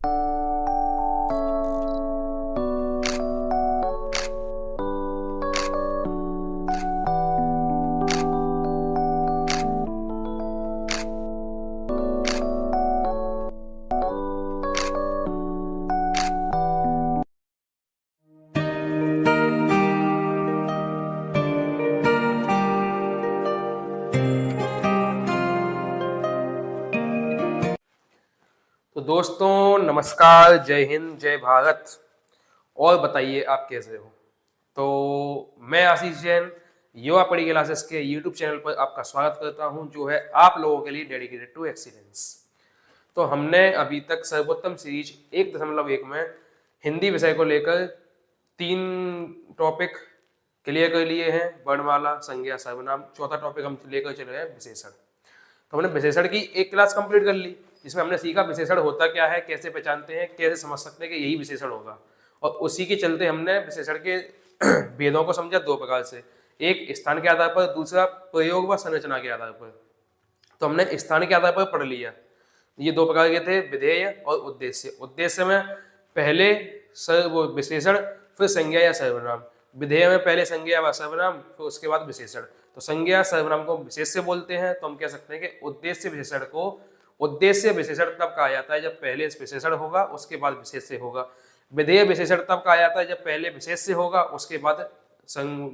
तो दोस्तों नमस्कार, जय हिंद, जय भारत। और बताइए आप कैसे हो। तो मैं आशीष जैन युवा पढ़ी क्लासेस के यूट्यूब चैनल पर आपका स्वागत करता हूं, जो है आप लोगों के लिए डेडिकेटेड टू एक्सीलेंस। तो हमने अभी तक सर्वोत्तम सीरीज 1.1 में हिंदी विषय को लेकर 3 टॉपिक क्लियर कर लिए हैं, वर्णमाला, संज्ञा, सर्वनाम। चौथा टॉपिक हम लेकर चले हैं विशेषण। तो हमने विशेषण की एक क्लास कंप्लीट कर ली, जिसमें हमने सीखा विशेषण होता क्या है, कैसे पहचानते हैं, कैसे समझ सकते हैं कि यही विशेषण होगा। और उसी के चलते हमने विशेषण के भेदों को समझा 2 प्रकार से, एक स्थान के आधार पर, दूसरा प्रयोग व संरचना के आधार पर। तो हमने स्थान के आधार पर पढ़ लिया। ये 2 प्रकार के थे, विधेय और उद्देश्य। उद्देश्य में पहले वो विशेषण, फिर संज्ञा या सर्वनाम। विधेय में पहले संज्ञा व सर्वनाम, फिर उसके बाद विशेषण। तो संज्ञा सर्वनाम को विशेष्य बोलते हैं। तो हम कह सकते हैं कि उद्देश्य विशेषण को उद्देश्य विशेषण तब कहा जाता है जब पहले विशेषण होगा, उसके बाद विशेष्य होगा। विधेय विशेषण तब कहा जाता है जब पहले विशेष्य होगा, उसके बाद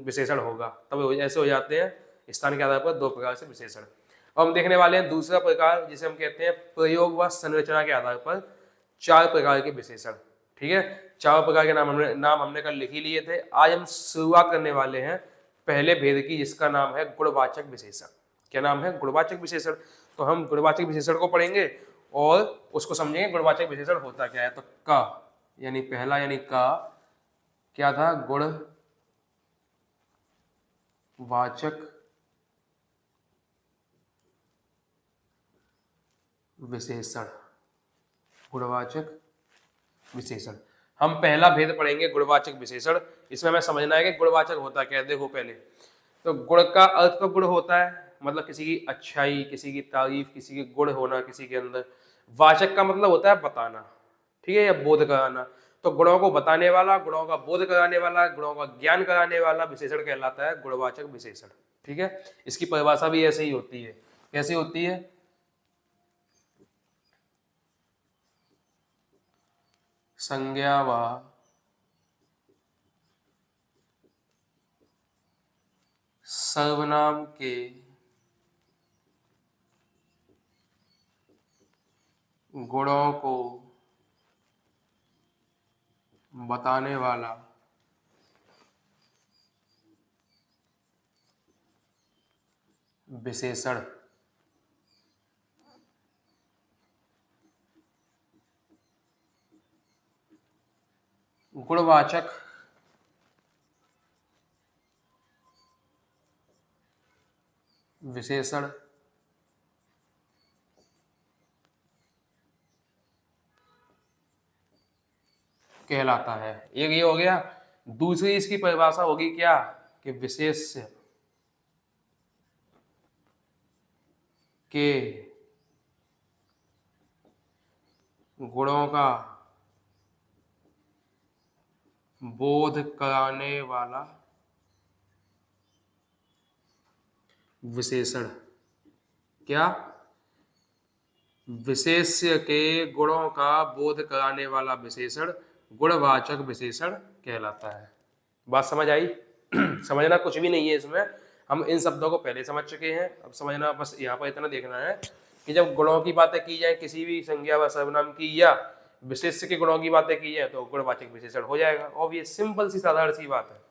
विशेषण होगा। तब ऐसे हो जाते हैं स्थान के आधार पर 2 प्रकार से विशेषण। अब हम देखने वाले हैं दूसरा प्रकार, जिसे हम कहते हैं प्रयोग व संरचना के आधार पर 4 प्रकार के विशेषण। ठीक है, 4 प्रकार के नाम हमने कल लिख ही लिए थे। आज हम शुरुआत करने वाले हैं पहले भेद की, जिसका नाम है गुणवाचक विशेषण। क्या नाम है? गुणवाचक विशेषण। तो हम गुणवाचक विशेषण को पढ़ेंगे और उसको समझेंगे गुणवाचक विशेषण होता क्या है। तो का यानी पहला, यानी का क्या था? गुणवाचक विशेषण। गुणवाचक विशेषण। हम पहला भेद पढ़ेंगे गुणवाचक विशेषण। इसमें हमें समझना है कि गुणवाचक होता क्या है। देखो पहले तो गुण का अर्थ तो गुण होता है, मतलब किसी की अच्छाई, किसी की तारीफ, किसी के गुण होना किसी के अंदर। वाचक का मतलब होता है बताना, ठीक है, या बोध कराना। तो गुणों को बताने वाला, गुणों का बोध कराने वाला, गुणों का ज्ञान कराने वाला विशेषण कहलाता है गुणवाचक विशेषण। ठीक है, इसकी परिभाषा भी ऐसे ही होती है। कैसे होती है? संज्ञा व सर्वनाम के गुणों को बताने वाला विशेषण गुणवाचक विशेषण कहलाता है। एक ये हो गया। दूसरी इसकी परिभाषा होगी क्या, कि विशेष्य के गुणों का बोध कराने वाला विशेषण। क्या? विशेष्य के गुणों का बोध कराने वाला विशेषण गुणवाचक विशेषण कहलाता है। बात समझ आई? समझना कुछ भी नहीं है इसमें, हम इन शब्दों को पहले समझ चुके हैं। अब समझना बस यहाँ पर इतना देखना है कि जब गुणों की बातें की जाए किसी भी संज्ञा व सर्वनाम की, या विशेष्य के गुणों की बातें की जाए, तो गुणवाचक विशेषण हो जाएगा। और ये सिंपल सी साधारण सी बात है।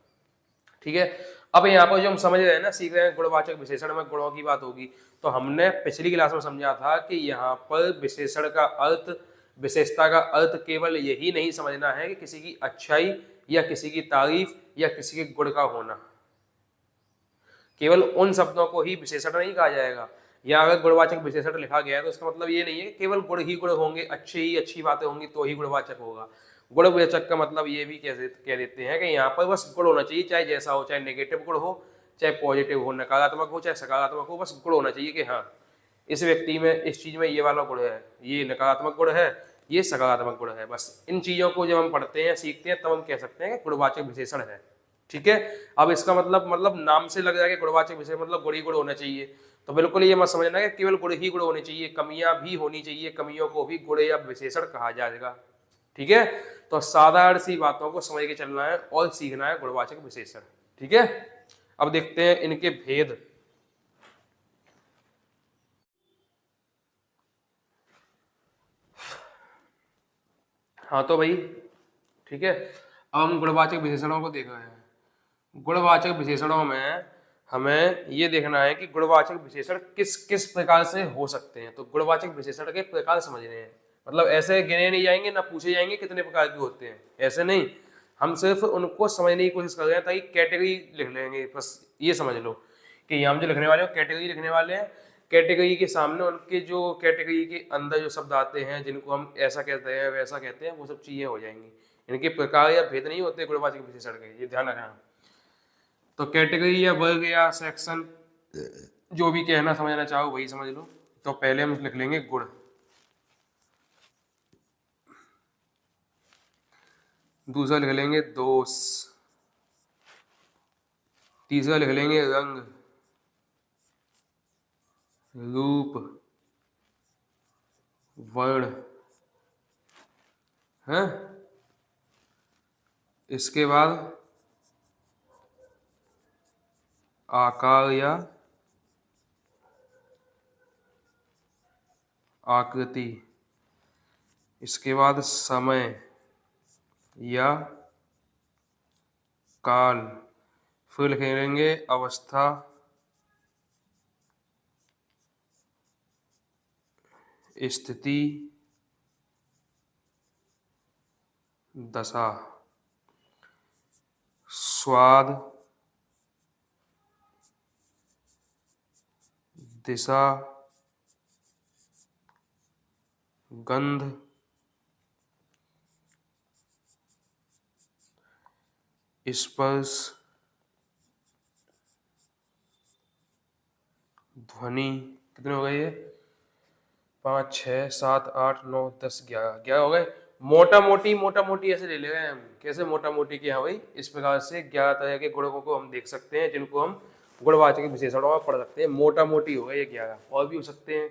ठीक है, अब यहाँ पर जो हम समझ रहे हैं ना, सीख रहे हैं गुणवाचक विशेषण में गुणों की बात होगी। तो हमने पिछली क्लास में समझा था कि यहाँ पर विशेषण का अर्थ, विशेषता का अर्थ केवल यही नहीं समझना है कि किसी की अच्छाई या किसी की तारीफ या किसी के गुण का होना। केवल उन शब्दों को ही विशेषण नहीं कहा जाएगा। या अगर गुणवाचक विशेषण लिखा गया है तो इसका मतलब ये नहीं है कि केवल गुण ही गुण होंगे, अच्छे ही अच्छी बातें होंगी तो ही गुणवाचक होगा। गुणवाचक का मतलब ये भी कह देते हैं कि यहाँ पर बस गुण होना चाहिए, चाहे जैसा हो, चाहे नेगेटिव गुण हो, चाहे पॉजिटिव हो, नकारात्मक हो, चाहे सकारात्मक हो, बस गुण होना चाहिए कि हाँ इस व्यक्ति में, इस चीज में ये वाला गुण है, ये नकारात्मक गुण है, ये सकारात्मक गुण है। बस इन चीजों को जब हम पढ़ते हैं सीखते हैं तब हम कह सकते हैं कि गुणवाचक विशेषण है। ठीक है, अब इसका मतलब नाम से लग रहा है कि गुणवाचक विशेषण मतलब गुण ही गुण होना चाहिए, तो बिल्कुल ये मत समझना कि केवल गुण ही गुण होने चाहिए, कमियां भी होनी चाहिए, कमियों को भी गुण या विशेषण कहा जाएगा। ठीक है, तो साधारण सी बातों को समझ के चलना है और सीखना है गुणवाचक विशेषण। ठीक है, अब देखते हैं इनके भेद। हाँ तो भाई ठीक है, अब हम गुणवाचक विशेषणों को देख रहे हैं। गुणवाचक विशेषणों में हमें ये देखना है कि गुणवाचक विशेषण किस किस प्रकार से हो सकते हैं। तो गुणवाचक विशेषण के प्रकार समझने हैं, मतलब ऐसे गिने नहीं जाएंगे ना पूछे जाएंगे कितने प्रकार के होते हैं, ऐसे नहीं, हम सिर्फ उनको समझने की कोशिश कर रहे हैं ताकि कैटेगरी लिख लेंगे। बस ये समझ लो कि यहाँ हम जो लिखने वाले हैं कैटेगरी लिखने वाले हैं, कैटेगरी के सामने उनके जो कैटेगरी के अंदर जो शब्द आते हैं जिनको हम ऐसा कहते हैं वैसा कहते हैं वो सब चीजें हो जाएंगी। इनके प्रकार या भेद नहीं होते गुणवाचक विशेषण के, ये ध्यान रखना। तो कैटेगरी या वर्ग या सेक्शन जो भी कहना समझना चाहो वही समझ लो। तो पहले हम लिख लेंगे गुण, दूसरा लिख लेंगे दोष, तीसरा लिख लेंगे रंग, रूप, वर्ण है, इसके बाद आकार या आकृति, इसके बाद समय या काल, फिर लिखेंगे अवस्था, स्थिति, दशा, स्वाद, दिशा, गंध, स्पर्श, ध्वनि। कितने हो गए ये? 5 6 7 8 9 10 11 हो गए। मोटा मोटी ऐसे ले ले रहे हैं हम, कैसे मोटा मोटी की? हाँ भाई, इस प्रकार से 11 तरह के गुणों को हम देख सकते हैं जिनको हम गुणवाचक विशेषणों में पढ़ सकते हैं। मोटा मोटी हो गए ये 11, और भी हो सकते हैं।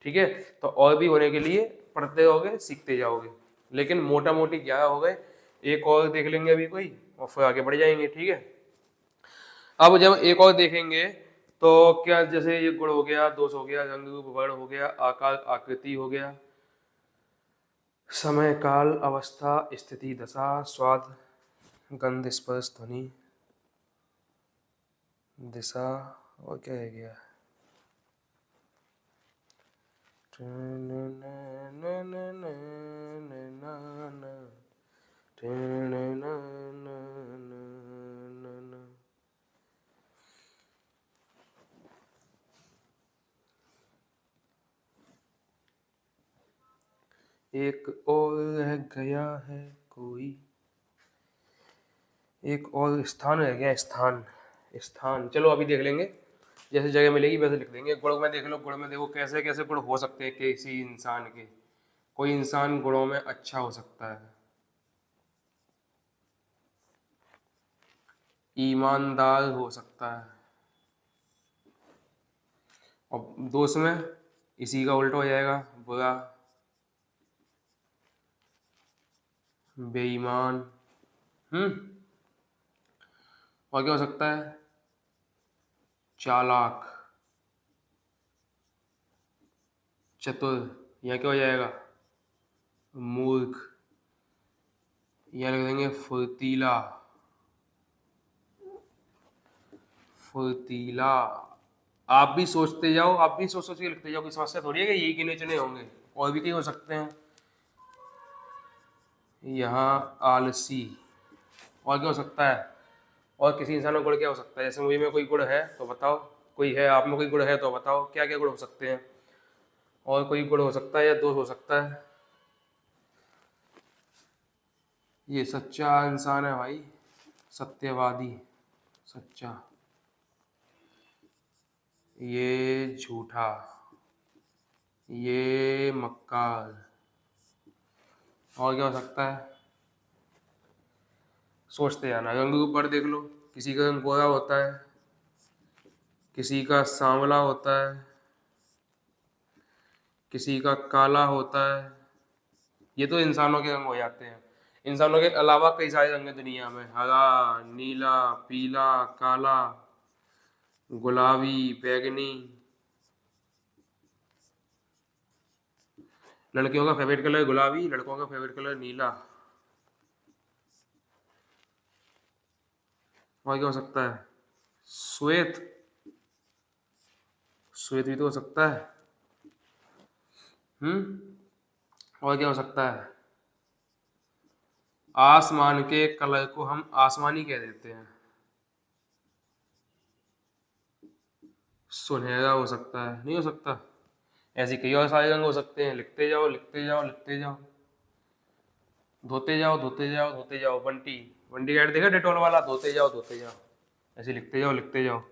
ठीक है, तो और भी होने के लिए पढ़ते रहोगे सीखते जाओगे, लेकिन मोटा मोटी 11 हो गए। एक और देख लेंगे अभी कोई और फिर आगे बढ़ जाएंगे। ठीक है, अब जब एक और देखेंगे तो क्या, जैसे ये गुण हो गया, दोष हो गया, रंग रूप वर्ण हो गया, आकार आकृति हो गया, समय काल अवस्था स्थिति दशा स्वाद गंध स्पर्श ध्वनि दिशा, और क्या रह गया? एक और रह गया है कोई, एक और स्थान रह गया, स्थान स्थान। चलो अभी देख लेंगे, जैसे जगह मिलेगी वैसे लिख देंगे। गुण में देख लो, गुण में देखो कैसे कैसे गुण हो सकते हैं किसी इंसान के। कोई इंसान गुणों में अच्छा हो सकता है, ईमानदार हो सकता है, और दोष में इसी का उल्टा हो जाएगा, बुरा, बेईमान। और क्या हो सकता है? चालाक, चतुर, यहाँ क्या हो जाएगा? मूर्ख। यहाँ लिख देंगे फुर्तीला, फुर्तीला। आप भी सोचते जाओ, आप भी सोच सोच के लिखते जाओ, कोई समस्या थोड़ी है कि यही गिने चुने होंगे, और भी कई हो सकते हैं। यहाँ आलसी, और क्या हो सकता है? और किसी इंसान में गुण क्या हो सकता है? जैसे मुझे में कोई गुण है तो बताओ, कोई है आप में कोई गुण है तो बताओ क्या क्या गुण हो सकते हैं? और कोई गुण हो सकता है या दोष हो सकता है? ये सच्चा इंसान है भाई, सत्यवादी, सच्चा। ये झूठा, ये मक्कार, और क्या हो सकता है? सोचते जाना। रंग के ऊपर देख लो, किसी का रंग गोरा होता है, किसी का सांवला होता है, किसी का काला होता है। ये तो इंसानों के रंग हो जाते हैं। इंसानों के अलावा कई सारे रंग हैं दुनिया में, हरा, नीला, पीला, काला, गुलाबी, बैंगनी। लड़कियों का फेवरेट कलर गुलाबी, लड़कों का फेवरेट कलर नीला। और क्या हो सकता है? श्वेत। श्वेत भी तो हो सकता है। और क्या हो सकता है? आसमान के कलर को हम आसमानी कह देते हैं। सुनहरा हो सकता है, नहीं हो सकता? ऐसे कई और सारे रंग हो सकते हैं। लिखते जाओ, लिखते जाओ, लिखते जाओ। धोते जाओ, धोते जाओ, धोते जाओ। बंटी, बंटी का ऐड देखा डेटॉल वाला? धोते जाओ, धोते जाओ। ऐसे लिखते जाओ, लिखते जाओ।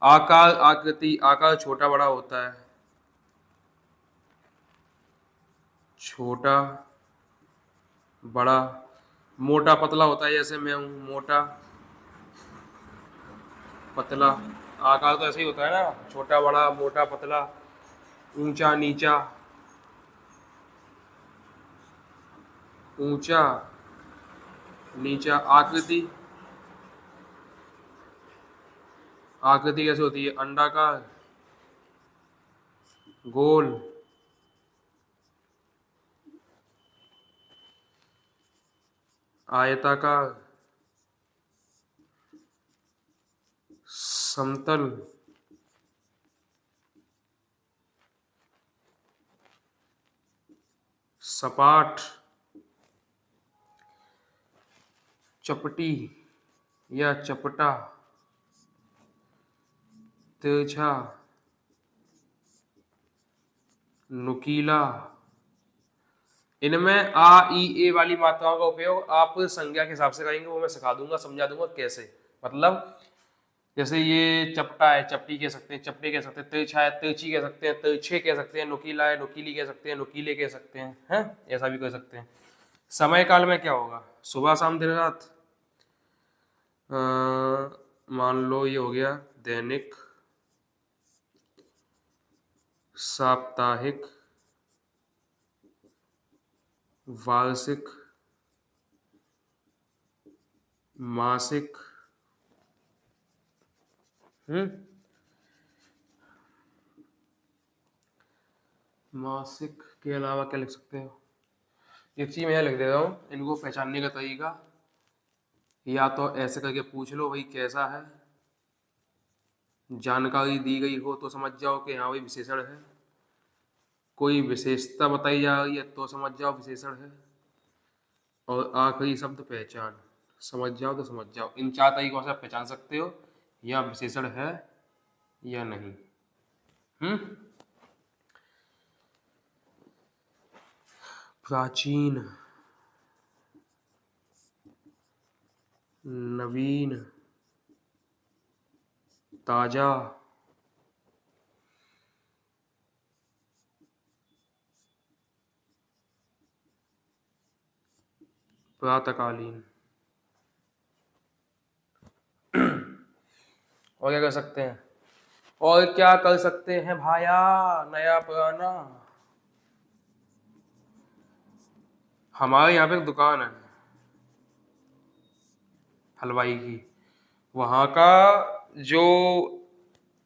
आकार, आकृति। आकार छोटा बड़ा होता है। छोटा, बड़ा। मोटा पतला होता है, जैसे मैं हूँ मोटा पतला। आकार तो ऐसे ही होता है ना, छोटा बड़ा, मोटा पतला, ऊंचा नीचा। ऊंचा नीचा। आकृति। आकृति कैसे होती है? अंडाकार, गोल, आयताकार, समतल, सपाट, चपटी या चपटा, तिरछा, नुकीला। इनमें आ ई ए वाली मात्राओं का उपयोग आप संज्ञा के हिसाब से करेंगे, वो मैं सिखा दूंगा, समझा दूंगा कैसे। मतलब जैसे ये चपटा है, चपटी कह सकते हैं, चपटे कह सकते हैं। तिरछा है, तिरछी कह सकते हैं, तिरछे कह सकते हैं। नुकीला है, नुकीली कह सकते हैं, नुकीले कह सकते हैं। ऐसा भी कर सकते हैं। समय काल में क्या होगा? सुबह शाम दिन रात। मान लो ये हो गया दैनिक, साप्ताहिक, वार्षिक, मासिक। हम्म मासिक के अलावा क्या लिख सकते हो? एक चीज मैं यहाँ लिख दे रहा हूँ, इनको पहचानने का तरीका। या तो ऐसे करके पूछ लो भाई कैसा है, जानकारी दी गई हो तो समझ जाओ कि हाँ भाई विशेषण है। कोई विशेषता बताई जा रही है तो समझ जाओ विशेषण है। और आखिरी शब्द पहचान। समझ जाओ तो समझ जाओ। इन चार तरीकों से आप पहचान सकते हो या विशेषण है या नहीं। हम्म प्राचीन, नवीन, ताजा, प्रातःकालीन। और क्या कर सकते हैं? और क्या कर सकते हैं भाया? नया पुराना। हमारे यहाँ पे एक दुकान है हलवाई की। वहाँ का जो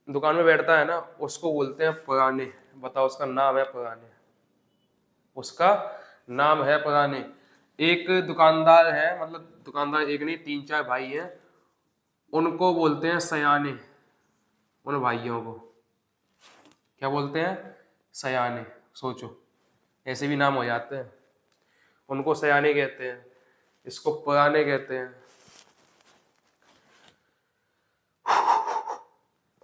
दुकान में बैठता है ना, उसको बोलते हैं पुराने। बताओ, उसका नाम है पुराने। उसका नाम है पुराने। एक दुकानदार है, मतलब दुकानदार एक नहीं, तीन चार भाई हैं, उनको बोलते हैं सयाने। उन भाइयों को क्या बोलते हैं? सयाने। सोचो, ऐसे भी नाम हो जाते हैं। उनको सयाने कहते हैं, इसको पुराने कहते हैं।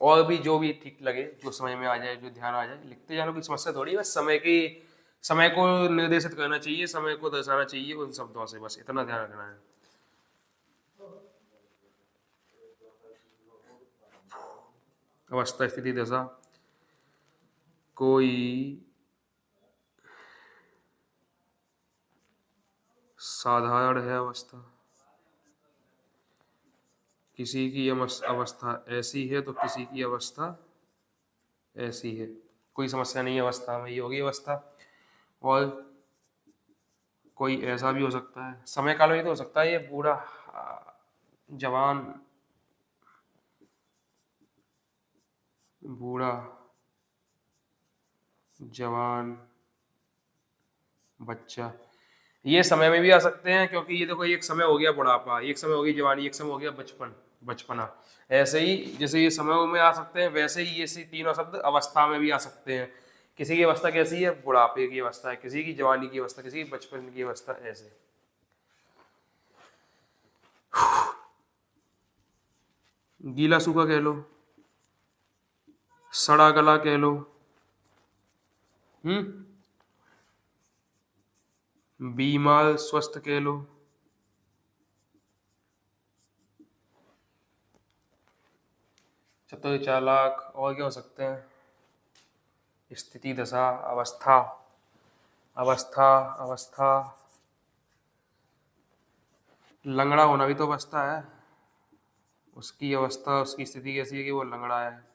और भी जो भी ठीक लगे, जो समझ में आ जाए, जो ध्यान आ जाए, लिखते जाने की समस्या थोड़ी। बस समय को निर्देशित करना चाहिए, समय को दर्शाना चाहिए उन शब्दों से, बस इतना ध्यान रखना है। अवस्था, स्थिति, दशा। कोई साधारण है अवस्था, किसी की अवस्था ऐसी है तो किसी की अवस्था ऐसी है, कोई समस्या नहीं है अवस्था में, ये होगी अवस्था। और कोई ऐसा भी हो सकता है, समय काल में तो हो सकता है ये बूढ़ा, जवान, बूढ़ा, जवान, बच्चा, ये समय में भी आ सकते हैं, क्योंकि ये देखो एक समय हो गया बुढ़ापा, एक समय हो गई जवानी, एक समय हो गया बचपन, बचपना। ऐसे ही जैसे ये समय में आ सकते हैं, वैसे ही ये तीनों शब्द अवस्था में भी आ सकते हैं। किसी की अवस्था कैसी है, बुढ़ापे की अवस्था है, किसी की जवानी की अवस्था, किसी की बचपन की अवस्था, ऐसे। गीला सूखा कह लो, सड़ा गला कह लो, बीमार स्वस्थ कह लो, चतुर चालाक, और क्या हो सकते हैं, स्थिति दशा, अवस्था, अवस्था, अवस्था, लंगड़ा होना भी तो अवस्था है, उसकी अवस्था, उसकी स्थिति कैसी है कि वो लंगड़ा है।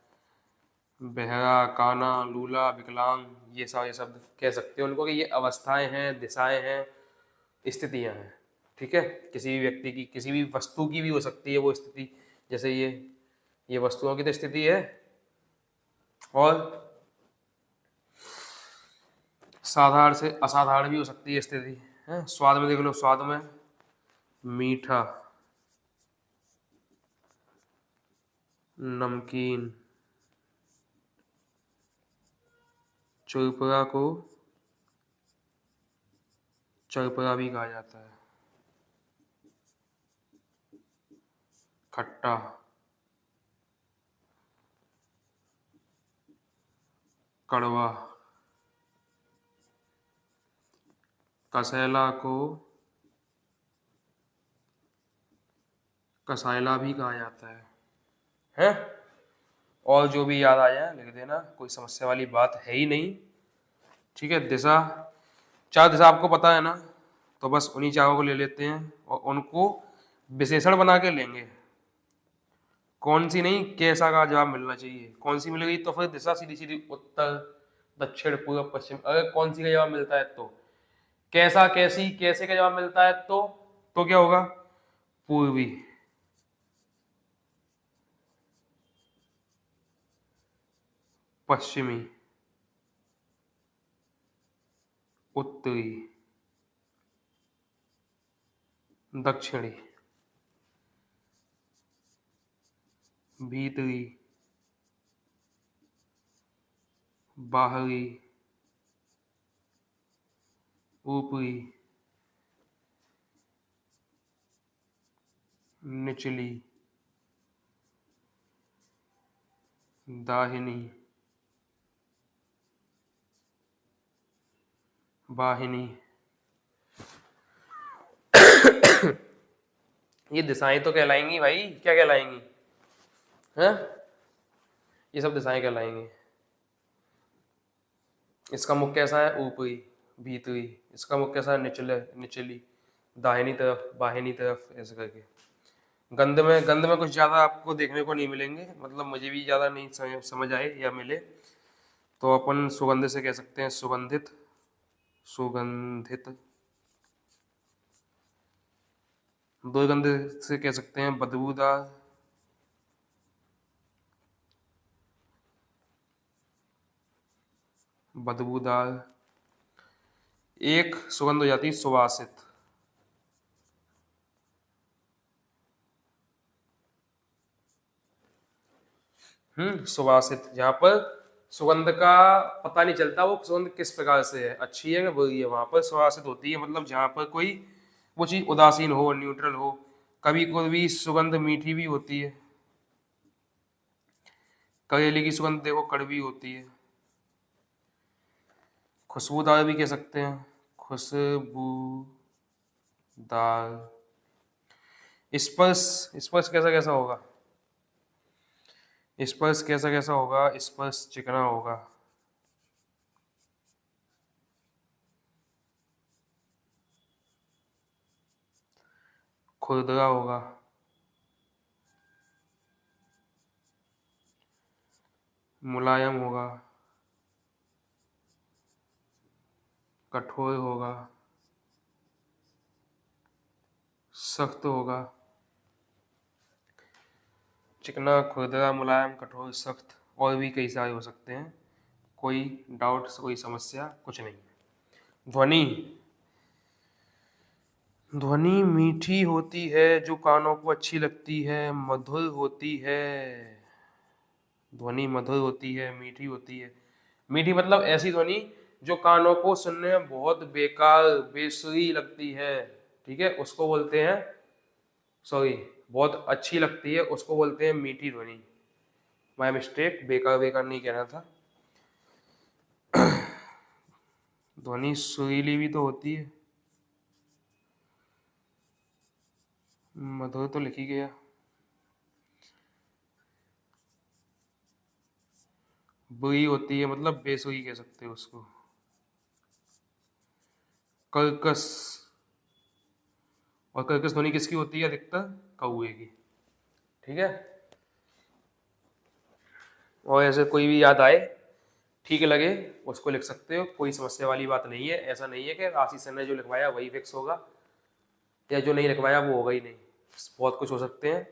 बहरा, काना, लूला, विकलांग, ये सारे शब्द कह सकते हैं उनको कि ये अवस्थाएं हैं, दिशाएं हैं, स्थितियां हैं। ठीक है, किसी भी व्यक्ति की, किसी भी वस्तु की भी हो सकती है वो स्थिति, जैसे ये वस्तुओं की तो स्थिति है। और साधारण से असाधारण भी हो सकती है स्थिति है। स्वाद में देख लो, स्वाद में मीठा, नमकीन, चुरपुरा को चरपुरा भी कहा जाता है, खट्टा, कड़वा, कसैला को कसायला भी कहा जाता है। और जो भी याद आ जाए लिख देना, कोई समस्या वाली बात है ही नहीं। ठीक है, दिशा, चार दिशा आपको पता है ना, तो बस उन्हीं चारों को ले लेते हैं और उनको विशेषण बना के लेंगे। कौन सी नहीं, कैसा का जवाब मिलना चाहिए, कौन सी मिलेगी तो फिर दिशा सीधी सीधी उत्तर, दक्षिण, पूर्व, पश्चिम। अगर कौन सी का जवाब मिलता है तो कैसा, कैसी, कैसे का जवाब मिलता है तो क्या होगा, पूर्वी, पश्चिमी, उत्तरी, दक्षिणी, भीतरी, बाहरी, ऊपरी, निचली, दाहिनी, बाहिनी। ये दिशाएं तो कहलाएंगी भाई, क्या कहलाएंगी, हैं? ये सब दिशाएं कहलाएंगी। इसका मुख कैसा है, ऊपरी, भीतरी, इसका मुख कैसा है, निचले, निचली, दाहिनी तरफ, बाहिनी तरफ, ऐसे करके। गंध में कुछ ज़्यादा आपको देखने को नहीं मिलेंगे, मतलब मुझे भी ज़्यादा नहीं समझ आए या मिले, तो अपन सुगंध से कह सकते हैं, सुगंधित, सुगंधित। दुर्गंध से कह सकते हैं, बदबूदार, बदबूदार। एक सुगंध हो जाती है सुवासित, सुवासित, जहाँ पर सुगंध का पता नहीं चलता वो सुगंध किस प्रकार से है, अच्छी है या बुरी है, वहां पर सुवासित होती है। मतलब जहाँ पर कोई वो चीज उदासीन हो, न्यूट्रल हो। कभी कभी सुगंध मीठी भी होती है, करेले की सुगंध देखो कड़वी होती है। खुशबूदार भी कह सकते हैं, खुशबूदार। स्पर्श, स्पर्श कैसा कैसा होगा, स्पर्श कैसा कैसा होगा, स्पर्श चिकना होगा, खुरदरा होगा, मुलायम होगा, कठोर होगा, सख्त होगा। चिकना, खुरदरा, मुलायम, कठोर, सख्त, और भी कई सारे हो सकते हैं। कोई डाउट, कोई समस्या कुछ नहीं। ध्वनि, ध्वनि मीठी होती है, जो कानों को अच्छी लगती है, मधुर होती है। ध्वनि मधुर होती है, मीठी होती है। मीठी मतलब ऐसी ध्वनि जो कानों को सुनने में बहुत बेकार, बेसुरी लगती है, ठीक है, उसको बोलते हैं, सॉरी, बहुत अच्छी लगती है, उसको बोलते हैं मीठी ध्वनि। माय मिस्टेक, बेकार बेकार नहीं कहना था। ध्वनि सुरीली भी तो होती है। मधुर तो लिखी गया। बुरी होती है मतलब बेसुरी कह सकते हो उसको। कर्कश, और कर्कश ध्वनि किसकी होती है अधिकतर? कौए की, ठीक है। और ऐसे कोई भी याद आए, ठीक लगे, उसको लिख सकते हो, कोई समस्या वाली बात नहीं है। ऐसा नहीं है कि आशीष सर ने जो लिखवाया वही फिक्स होगा, या जो नहीं लिखवाया वो होगा ही नहीं। बहुत कुछ हो सकते हैं,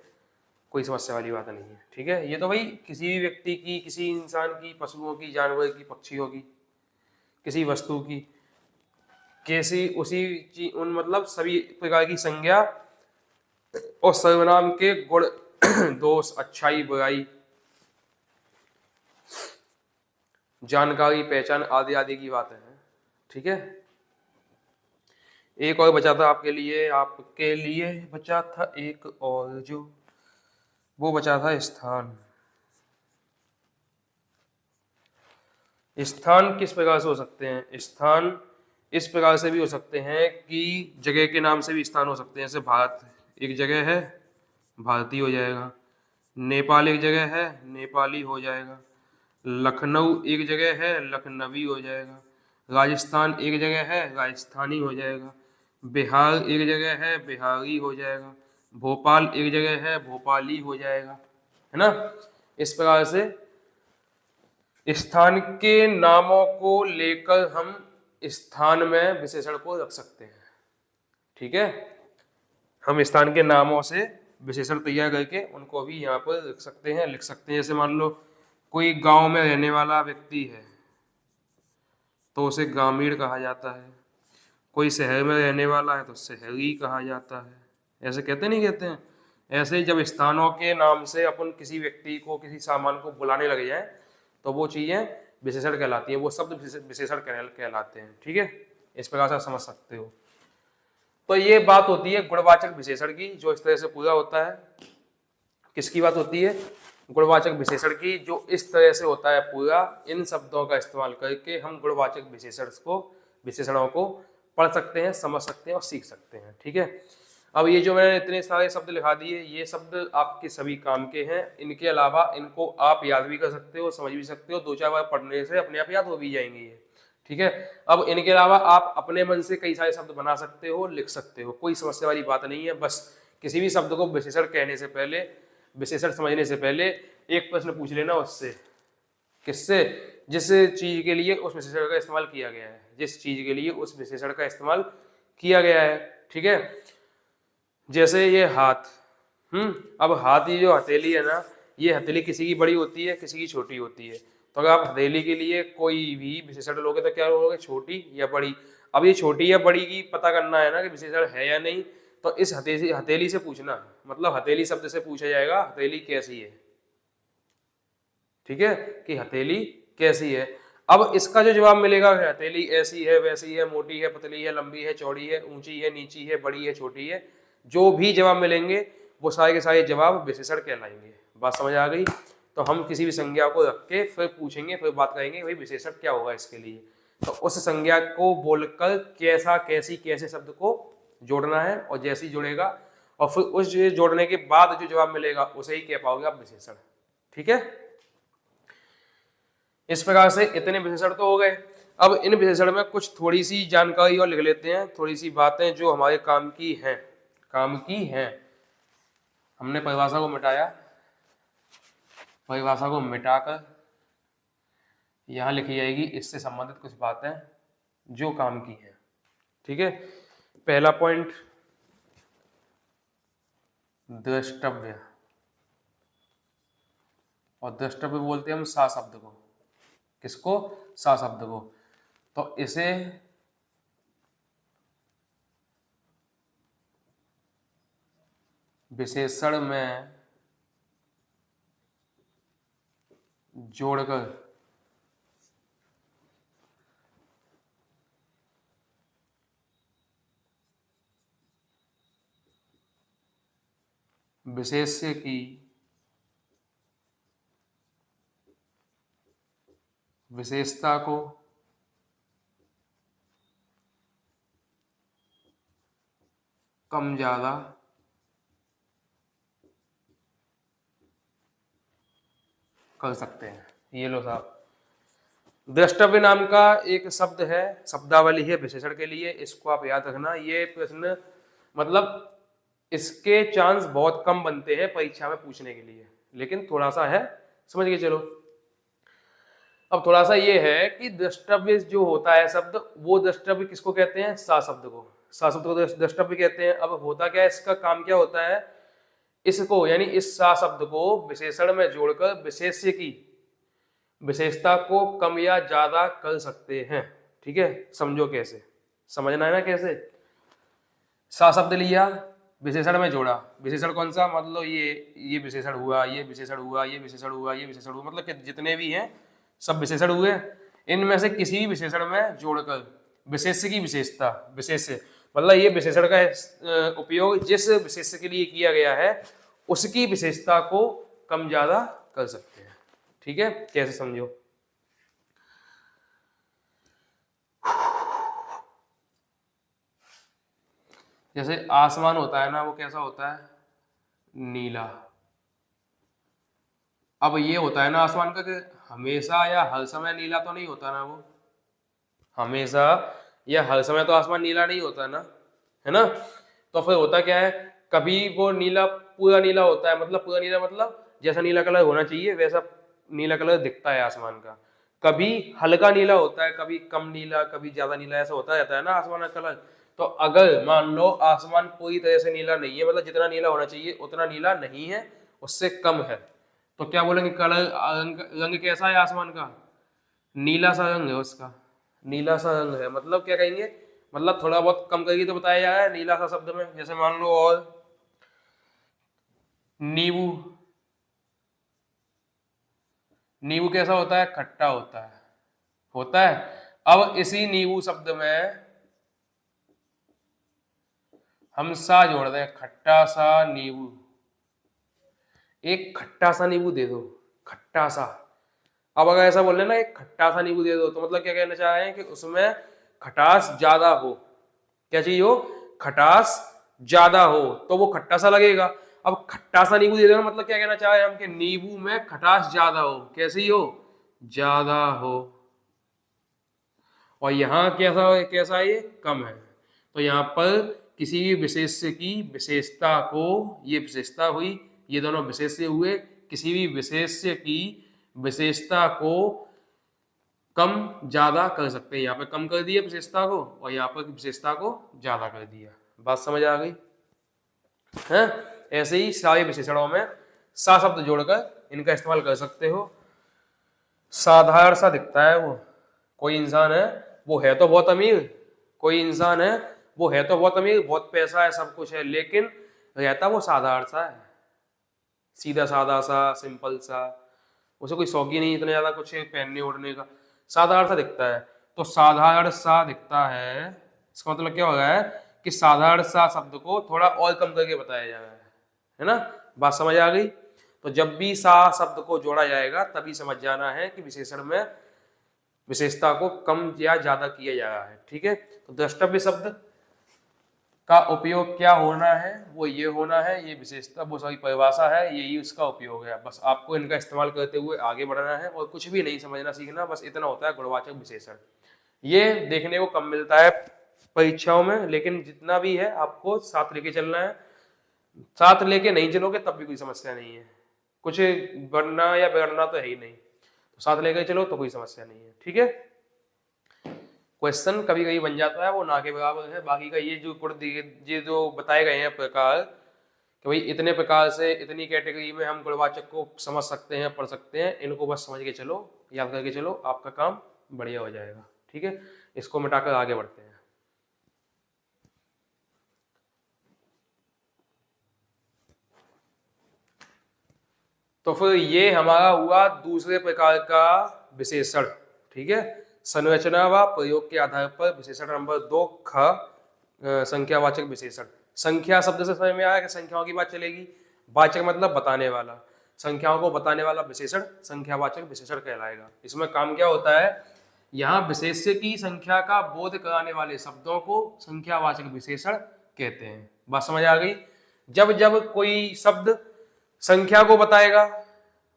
कोई समस्या वाली बात नहीं है, ठीक है। ये तो भाई किसी भी व्यक्ति की, किसी इंसान की, पशुओं की, जानवर की, पक्षियों की, किसी वस्तु की, कैसी उसी उन मतलब सभी प्रकार की संज्ञा और सर्वनाम के गुण, दोष, अच्छाई, बुराई, जानकारी, पहचान आदि आदि की बातें हैं, ठीक है। एक और बचा था आपके लिए बचा था एक और, जो वो बचा था स्थान। स्थान किस प्रकार से हो सकते हैं? स्थान इस प्रकार से भी हो सकते हैं कि जगह के नाम से भी स्थान हो सकते हैं। जैसे भारत एक जगह है, भारतीय हो जाएगा। नेपाल एक जगह है, नेपाली हो जाएगा। लखनऊ एक जगह है, लखनवी हो जाएगा। राजस्थान एक जगह है, राजस्थानी हो जाएगा। बिहार एक जगह है, बिहारी हो जाएगा। भोपाल एक जगह है, भोपाली हो जाएगा, है ना। इस प्रकार से स्थान के नामों को लेकर हम स्थान में विशेषण को रख सकते हैं, ठीक है। हम स्थान के नामों से विशेषण तैयार करके उनको भी यहाँ पर रख सकते हैं, लिख सकते हैं। जैसे मान लो कोई गांव में रहने वाला व्यक्ति है तो उसे ग्रामीण कहा जाता है। कोई शहर में रहने वाला है तो शहरी कहा जाता है। ऐसे कहते नहीं कहते हैं? ऐसे ही जब स्थानों के नाम से अपन किसी व्यक्ति को, किसी सामान को बुलाने लग जाए तो वो चीज़ें विशेषण कहलाती हैं, वो शब्द विशेषण कहलाते हैं, ठीक है। इस प्रकार से आप समझ सकते हो। तो ये बात होती है गुणवाचक विशेषण की, जो इस तरह से पूरा होता है। किसकी बात होती है? गुणवाचक विशेषण की, जो इस तरह से होता है पूरा। इन शब्दों का इस्तेमाल करके हम गुणवाचक विशेषणों को पढ़ सकते हैं, समझ सकते हैं और सीख सकते हैं, ठीक है। अब ये जो मैंने इतने सारे शब्द लिखा दिए, ये शब्द आपके सभी काम के हैं। इनके अलावा इनको आप याद भी कर सकते हो, समझ भी सकते हो। 2-4 बार पढ़ने से अपने आप याद हो भी जाएंगे ये, ठीक है। अब इनके अलावा आप अपने मन से कई सारे शब्द बना सकते हो, लिख सकते हो, कोई समस्या वाली बात नहीं है। बस किसी भी शब्द को विशेषण कहने से पहले, विशेषण समझने से पहले एक प्रश्न पूछ लेना उससे। किससे? जिस चीज के लिए उस विशेषण का इस्तेमाल किया गया है, जिस चीज के लिए उस विशेषण का इस्तेमाल किया गया है, ठीक है। जैसे ये हाथ, अब हाथ, ये जो हथेली है ना, ये हथेली किसी की बड़ी होती है, किसी की छोटी होती है। तो अगर आप हथेली के लिए कोई भी विशेषण लोगे तो क्या लोगे? छोटी या बड़ी। अब ये छोटी या बड़ी की पता करना है ना कि विशेषण है या नहीं, तो इस हथेली से पूछना, मतलब हथेली शब्द से पूछा जाएगा हथेली कैसी है, ठीक है, कि हथेली कैसी है। अब इसका जो जवाब मिलेगा, हथेली ऐसी है, वैसी है, मोटी है, पतली है, लंबी है, चौड़ी है, ऊंची है, नीची है, बड़ी है, छोटी है, जो भी जवाब मिलेंगे वो सारे के सारे जवाब विशेषण कहलाएंगे। बात समझ आ गई? तो हम किसी भी संज्ञा को रख के फिर पूछेंगे, फिर बात करेंगे भाई विशेषण क्या होगा इसके लिए। तो उस संज्ञा को बोलकर कैसा, कैसी, कैसे शब्द को जोड़ना है, और जैसे ही जुड़ेगा और फिर उस जोड़ने के बाद जो जवाब मिलेगा उसे ही कह पाओगे आप विशेषण, ठीक है। इस प्रकार से इतने विशेषण तो हो गए। अब इन विशेषण में कुछ थोड़ी सी जानकारी और लिख लेते हैं, थोड़ी सी बातें जो हमारे काम की हैं, काम की हैं। हमने परिभाषा को मिटाया, परिभाषा को मिटाकर यहाँ लिखी जाएगी इससे संबंधित कुछ बातें जो काम की हैं। ठीक है, पहला पॉइंट द्रष्टव्य, और द्रष्टव्य बोलते हैं हम सा शब्द को। किसको? सा शब्द को। तो इसे विशेषण में जोड़कर विशेष्य की विशेषता को कम ज्यादा कर सकते हैं। ये लो साहब, द्रष्टव्य नाम का एक शब्द है, शब्दावली है विशेषण के लिए, इसको आप याद रखना। ये प्रश्न मतलब इसके चांस बहुत कम बनते हैं परीक्षा में पूछने के लिए, लेकिन थोड़ा सा है, समझ के चलो। अब थोड़ा सा ये है कि द्रष्टव्य जो होता है शब्द, वो द्रष्टव्य किसको कहते हैं? सा शब्द को। सा शब्द को द्रष्टव्य कहते हैं। अब होता क्या है, इसका काम क्या होता है, इसको यानी इस सा शब्द को विशेषण में जोड़कर विशेष्य की विशेषता को कम या ज्यादा कर सकते हैं। ठीक है, समझो कैसे, समझना है ना कैसे। सा शब्द लिया, विशेषण में जोड़ा। विशेषण कौन सा? मतलब ये विशेषण हुआ, ये विशेषण हुआ, ये विशेषण हुआ, ये विशेषण हुआ, मतलब कि जितने भी हैं सब विशेषण हुए। इनमें से किसी भी विशेषण में जोड़कर विशेष्य की विशेषता, विशेष्य मतलब ये विशेषण का उपयोग जिस विशेष्य के लिए किया गया है उसकी विशेषता को कम ज्यादा कर सकते हैं। ठीक है, कैसे समझो। जैसे आसमान होता है ना, वो कैसा होता है? नीला। अब ये होता है ना आसमान का कि हमेशा या हर समय नीला तो नहीं होता ना, वो हमेशा या हर समय तो आसमान नीला नहीं होता ना, है ना। तो फिर होता क्या है, कभी वो नीला पूरा नीला होता है, मतलब पूरा नीला मतलब जैसा नीला कलर होना चाहिए वैसा नीला कलर दिखता है आसमान का। कभी हल्का नीला होता है, कभी कम नीला, कभी ज्यादा नीला, ऐसा होता रहता है ना आसमान का कलर। तो अगर मान लो आसमान पूरी तरह से नीला नहीं है, मतलब जितना नीला होना चाहिए उतना नीला नहीं है, उससे कम है, तो क्या बोलेंगे? कलर रंग कैसा है आसमान का? नीला सा रंग है उसका, नीला सा रंग है। मतलब क्या कहेंगे, मतलब थोड़ा बहुत कम करके तो बताया जा रहा है नीला सा शब्द में। जैसे मान लो, और नींबू, नींबू कैसा होता है? खट्टा होता है। अब इसी नींबू शब्द में हम सा जोड़ दें, खट्टा सा नींबू। एक खट्टा सा नींबू दे दो, खट्टा सा। अब अगर ऐसा बोल रहे ना एक खट्टा सा नींबू दे दो, तो मतलब क्या कहना चाह रहे हैं कि उसमें खटास ज्यादा हो। क्या चाहिए हो? खटास ज्यादा हो, तो वो खट्टा सा लगेगा। अब खट्टा सा नींबू दे दो मतलब क्या कहना चाह रहे हैं हम कि नींबू में खटास ज्यादा हो। कैसी हो? ज्यादा हो। और यहाँ कैसा कैसा है? ये कम है। तो यहाँ पर किसी भी विशेष्य की विशेषता को, ये विशेषता हुई, ये दोनों विशेष्य हुए, किसी भी विशेष्य की विशेषता को कम ज्यादा कर सकते हैं। यहाँ पे कम कर दिया विशेषता को, और यहाँ पर विशेषता को ज्यादा कर दिया। बात समझ आ गई है? ऐसे ही सारे विशेषणों में सा शब्द जोड़कर इनका इस्तेमाल कर सकते हो। साधारण सा दिखता है वो, कोई इंसान है वो है तो बहुत अमीर, कोई इंसान है वो है तो बहुत अमीर, बहुत पैसा है, सब कुछ है, लेकिन रहता वो साधारण सा है, सीधा साधा सा, सिंपल सा। उसे कोई शौक ही नहीं इतना ज्यादा कुछ पहनने ओढ़ने का, साधारण सा दिखता है। तो साधारण सा दिखता है, इसका मतलब क्या हो रहा है कि साधारण सा शब्द को थोड़ा और कम करके बताया जा रहा है ना। बात समझ आ गई। तो जब भी सा शब्द को जोड़ा जाएगा तभी समझ जाना है कि विशेषण में विशेषता को कम या ज्यादा किया जा रहा है। ठीक है, तो द्रष्टव्य शब्द का उपयोग क्या होना है, वो ये होना है, ये विशेषता वो सही परिभाषा है, यही उसका उपयोग है। बस आपको इनका इस्तेमाल करते हुए आगे बढ़ना है और कुछ भी नहीं समझना सीखना, बस इतना होता है गुणवाचक विशेषण। ये देखने को कम मिलता है परीक्षाओं में, लेकिन जितना भी है आपको साथ लेके चलना है। साथ लेके नहीं चलोगे तब भी कोई समस्या नहीं है, कुछ बढ़ना या बिगड़ना तो है ही नहीं, तो साथ लेके चलो तो कोई समस्या नहीं है। ठीक है, क्वेश्चन कभी कभी बन जाता है वो ना के बराबर है, बाकी का ये जो ये जो बताए गए हैं प्रकार कि भाई इतने प्रकार से इतनी कैटेगरी में हम गुणवाचक को समझ सकते हैं, पढ़ सकते हैं, इनको बस समझ के चलो, याद करके चलो, आपका काम बढ़िया हो जाएगा। ठीक है, इसको मिटाकर आगे बढ़ते हैं। तो फिर ये हमारा हुआ दूसरे प्रकार का विशेषण। ठीक है, संरचना व प्रयोग के आधार पर विशेषण नंबर 2 ख संख्यावाचक विशेषण। संख्या शब्द से समझ में आया कि संख्याओं की बात चलेगी, वाचक मतलब बताने वाला, संख्याओं को बताने वाला विशेषण संख्यावाचक विशेषण कहलाएगा। इसमें काम क्या होता है, यहाँ विशेष्य की संख्या का बोध कराने वाले शब्दों को संख्यावाचक विशेषण कहते हैं। बात समझ आ गई। जब जब कोई शब्द संख्या को बताएगा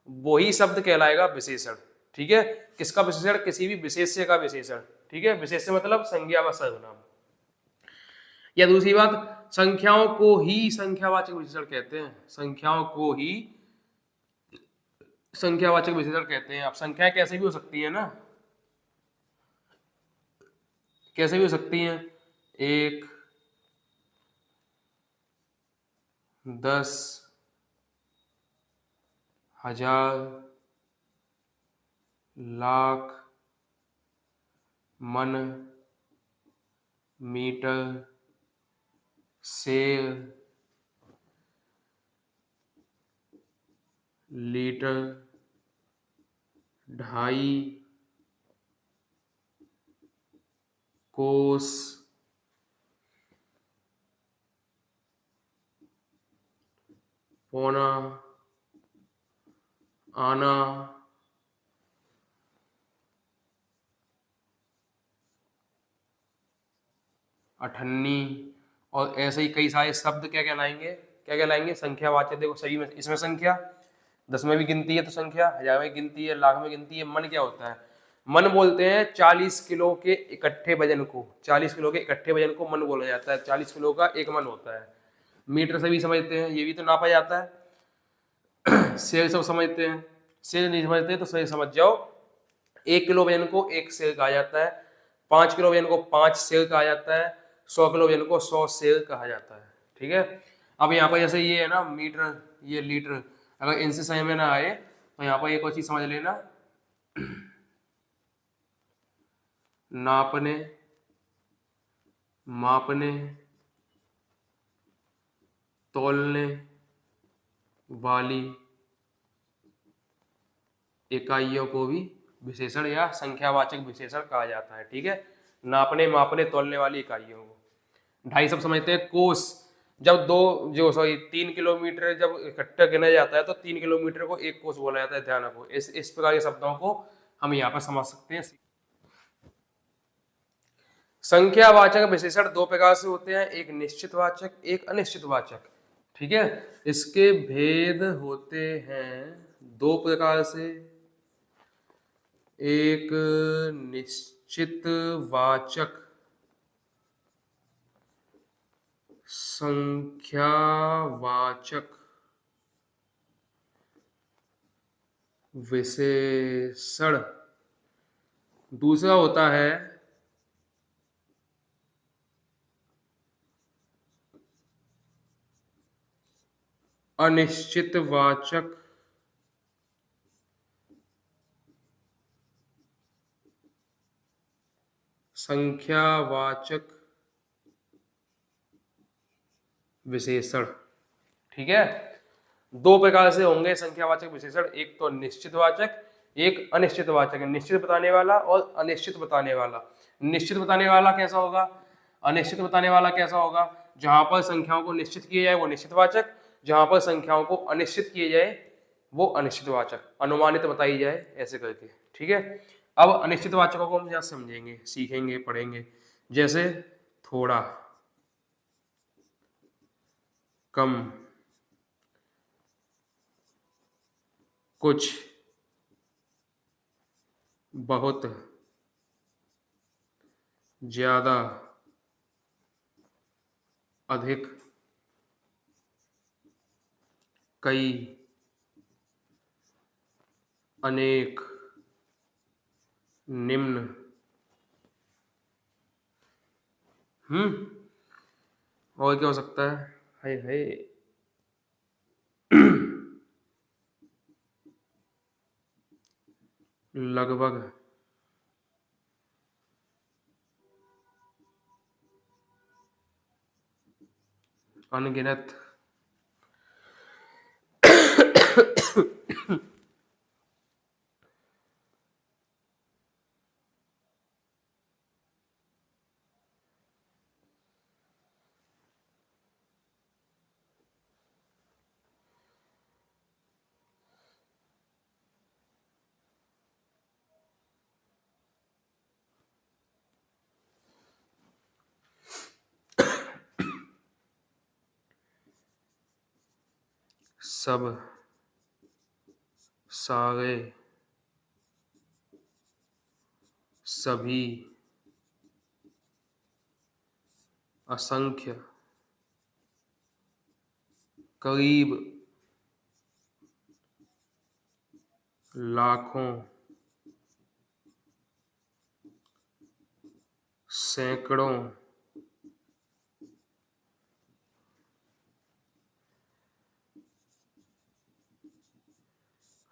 वही शब्द कहलाएगा विशेषण। ठीक है, किसका विशेषण, किसी भी विशेष्य का विशेषण। ठीक है, विशेष्य मतलब संज्ञा व सर्वनाम। या दूसरी बात, संख्याओं को ही संख्यावाचक विशेषण कहते हैं, संख्याओं को ही संख्यावाचक विशेषण कहते हैं। अब संख्या कैसे भी हो सकती है ना, कैसे भी हो सकती हैं, 1, 10, 1000, लाख, मन, मीटर, शेर, लीटर, ढाई, कोस, पौना, आना, अठन्नी, और ऐसे ही कई सारे शब्द क्या कहलाएंगे, क्या कहलाएंगे, संख्यावाचक। देखो सभी में, इसमें संख्या 10 में भी गिनती है तो संख्या, 1000 में गिनती है, लाख में गिनती है। मन क्या होता है, मन बोलते हैं 40 किलो के इकट्ठे वजन को, 40 किलो के इकट्ठे वजन को मन बोला जाता है, 40 किलो का एक मन होता है। मीटर से भी समझते हैं, ये भी तो नापा जाता है। सेर सब समझते हैं, सेर नहीं समझते तो सेर समझ जाओ, 1 किलो वजन को 1 सेर कहा जाता है, 5 किलो वजन को 5 सेर कहा जाता है, 100 किलो वजन को 100 सेर कहा जाता है। ठीक है, अब यहाँ पर जैसे ये है ना मीटर, ये लीटर, अगर इनसे समझ में ना आए तो यहाँ पर एक और चीज समझ लेना, नापने, मापने, तौलने वाली इकाइयों को भी विशेषण या संख्यावाचक विशेषण कहा जाता है। ठीक है, नापने, मापने, तौलने वाली इकाइयों को। ढाई सब समझते हैं, कोस, जब 3 किलोमीटर जब इकट्ठा गिना जाता है तो 3 किलोमीटर को 1 कोस बोला जाता है। ध्यान रखो, इस प्रकार के शब्दों को हम यहाँ पर समझ सकते हैं। संख्यावाचक विशेषण 2 प्रकार से होते हैं, एक निश्चित वाचक, एक अनिश्चित वाचक। ठीक है, इसके भेद होते हैं 2 प्रकार से, एक निश्चित वाचक संख्यावाचक विशेषण, दूसरा होता है अनिश्चित वाचक संख्यावाचक विशेषण। ठीक है, 2 प्रकार से होंगे संख्यावाचक विशेषण, एक तो निश्चित वाचक, एक अनिश्चित वाचक। निश्चित बताने वाला और अनिश्चित बताने वाला। निश्चित बताने वाला कैसा होगा, अनिश्चित बताने वाला कैसा होगा, जहां पर संख्याओं को निश्चित किया जाए वो निश्चित वाचक, जहां पर संख्याओं को अनिश्चित किए जाए वो अनिश्चित वाचक, अनुमानित बताई जाए ऐसे करके। ठीक है, अब अनिश्चित वाचकों को हम यहाँ समझेंगे, सीखेंगे, पढ़ेंगे। जैसे थोड़ा, कम, कुछ, बहुत, ज्यादा, अधिक, कई, अनेक, निम्न। और क्या हो सकता है? हाय हाय। लगभग, अनगिनत, सब, सारे, सभी, असंख्य, करीब, लाखों, सैकड़ों,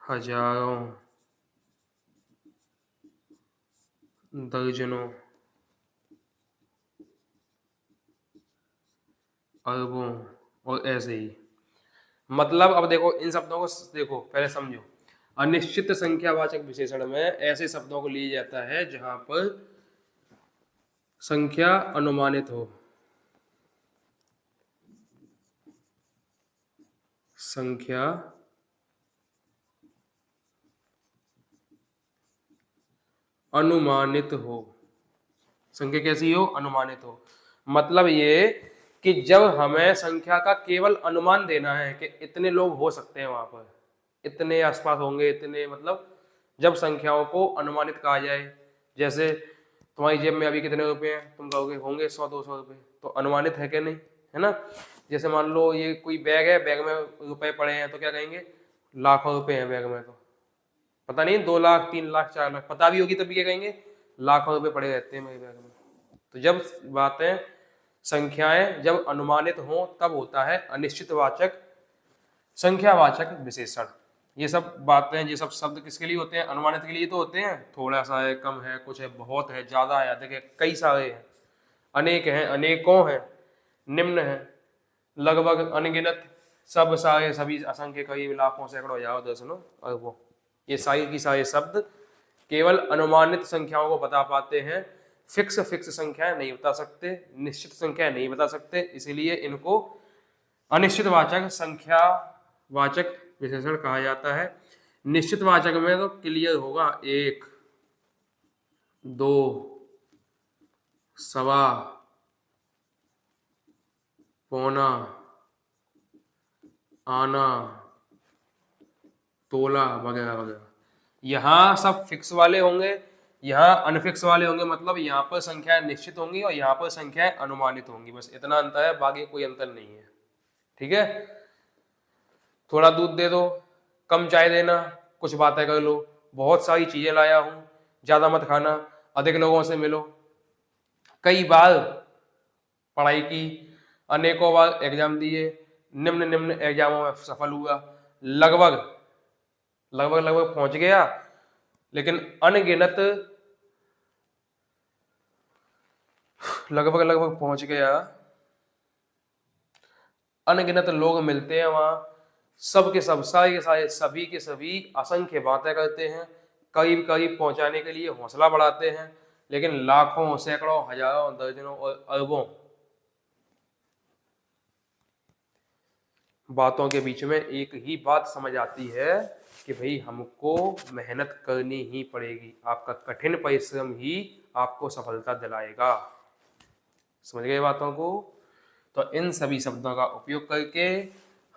हजारों, दर्जनों, अरबों, और ऐसे ही। मतलब अब देखो इन शब्दों को, देखो पहले समझो। अनिश्चित संख्यावाचक विशेषण में ऐसे शब्दों को लिया जाता है जहां पर संख्या अनुमानित हो। संख्या अनुमानित हो। संख्या कैसी हो? अनुमानित हो। मतलब ये कि जब हमें संख्या का केवल अनुमान देना है कि इतने लोग हो सकते हैं वहां पर, इतने आसपास होंगे, इतने, मतलब जब संख्याओं को अनुमानित कहा जाए, जैसे तुम्हारी जेब में अभी कितने रुपए हैं, तुम कहोगे होंगे 100-200 रुपए, तो अनुमानित है कि नहीं, है ना। जैसे मान लो ये कोई बैग है, बैग में रुपए पड़े हैं, तो क्या कहेंगे? लाखों रुपए हैं बैग में। तो पता नहीं 2 लाख, 3 लाख, 4 लाख, पता भी होगी तभी क्या कहेंगे? लाखों रुपए पड़े रहते हैं मेरे बैग में। तो जब बातें, संख्याएं जब अनुमानित हो तब होता है अनिश्चितवाचक संख्यावाचक विशेषण। ये सब बातें, ये सब शब्द किसके लिए होते हैं? अनुमानित के लिए तो होते हैं। थोड़ा सा है, कम है, कुछ है, बहुत है, ज्यादा है, अधिक है, कई सारे हैं, अनेक हैं, अनेकों हैं, निम्न है, लगभग, अनगिनत, सब, सारे, सभी, असंख्य, कई, लाखों, सैकड़ों, हजारों, दर्जनों, अरबों। ये सारी की सारे शब्द केवल अनुमानित संख्याओं को बता पाते हैं। फिक्स फिक्स संख्याएं नहीं बता सकते, निश्चित संख्या नहीं बता सकते, इसीलिए इनको अनिश्चितवाचक संख्यावाचक विशेषण कहा जाता है। निश्चितवाचक में तो क्लियर होगा, 1, 2, सवा, पौना, आना, तोला, वगैरह वगैरह। यहाँ सब फिक्स वाले होंगे, यहाँ अनफिक्स वाले होंगे। मतलब यहाँ पर संख्याएं निश्चित होंगी और यहाँ पर संख्याएं अनुमानित होंगी। बस इतना अंतर है, बाकी कोई अंतर नहीं है। ठीक है। थोड़ा दूध दे दो, कम चाय देना, कुछ बातें कर लो, बहुत सारी चीजें लाया हूं, ज्यादा मत खाना, अधिक लोगों से मिलो, कई बार पढ़ाई की, अनेकों बार एग्जाम दिए, निम्न निम्न एग्जामों में सफल हुआ, लगभग लगभग लगभग पहुंच गया, लेकिन अनगिनत, लगभग लगभग पहुंच गया, अनगिनत लोग मिलते हैं वहां, सब के सब, सारे के सारे, सभी के सभी असंख्य बातें करते हैं, करीब करीब पहुंचाने के लिए हौसला बढ़ाते हैं, लेकिन लाखों, सैकड़ों, हजारों, दर्जनों और अरबों बातों के बीच में एक ही बात समझ आती है कि भाई हमको मेहनत करनी ही पड़ेगी। आपका कठिन परिश्रम ही आपको सफलता दिलाएगा। समझ गए बातों को? तो इन सभी शब्दों का उपयोग करके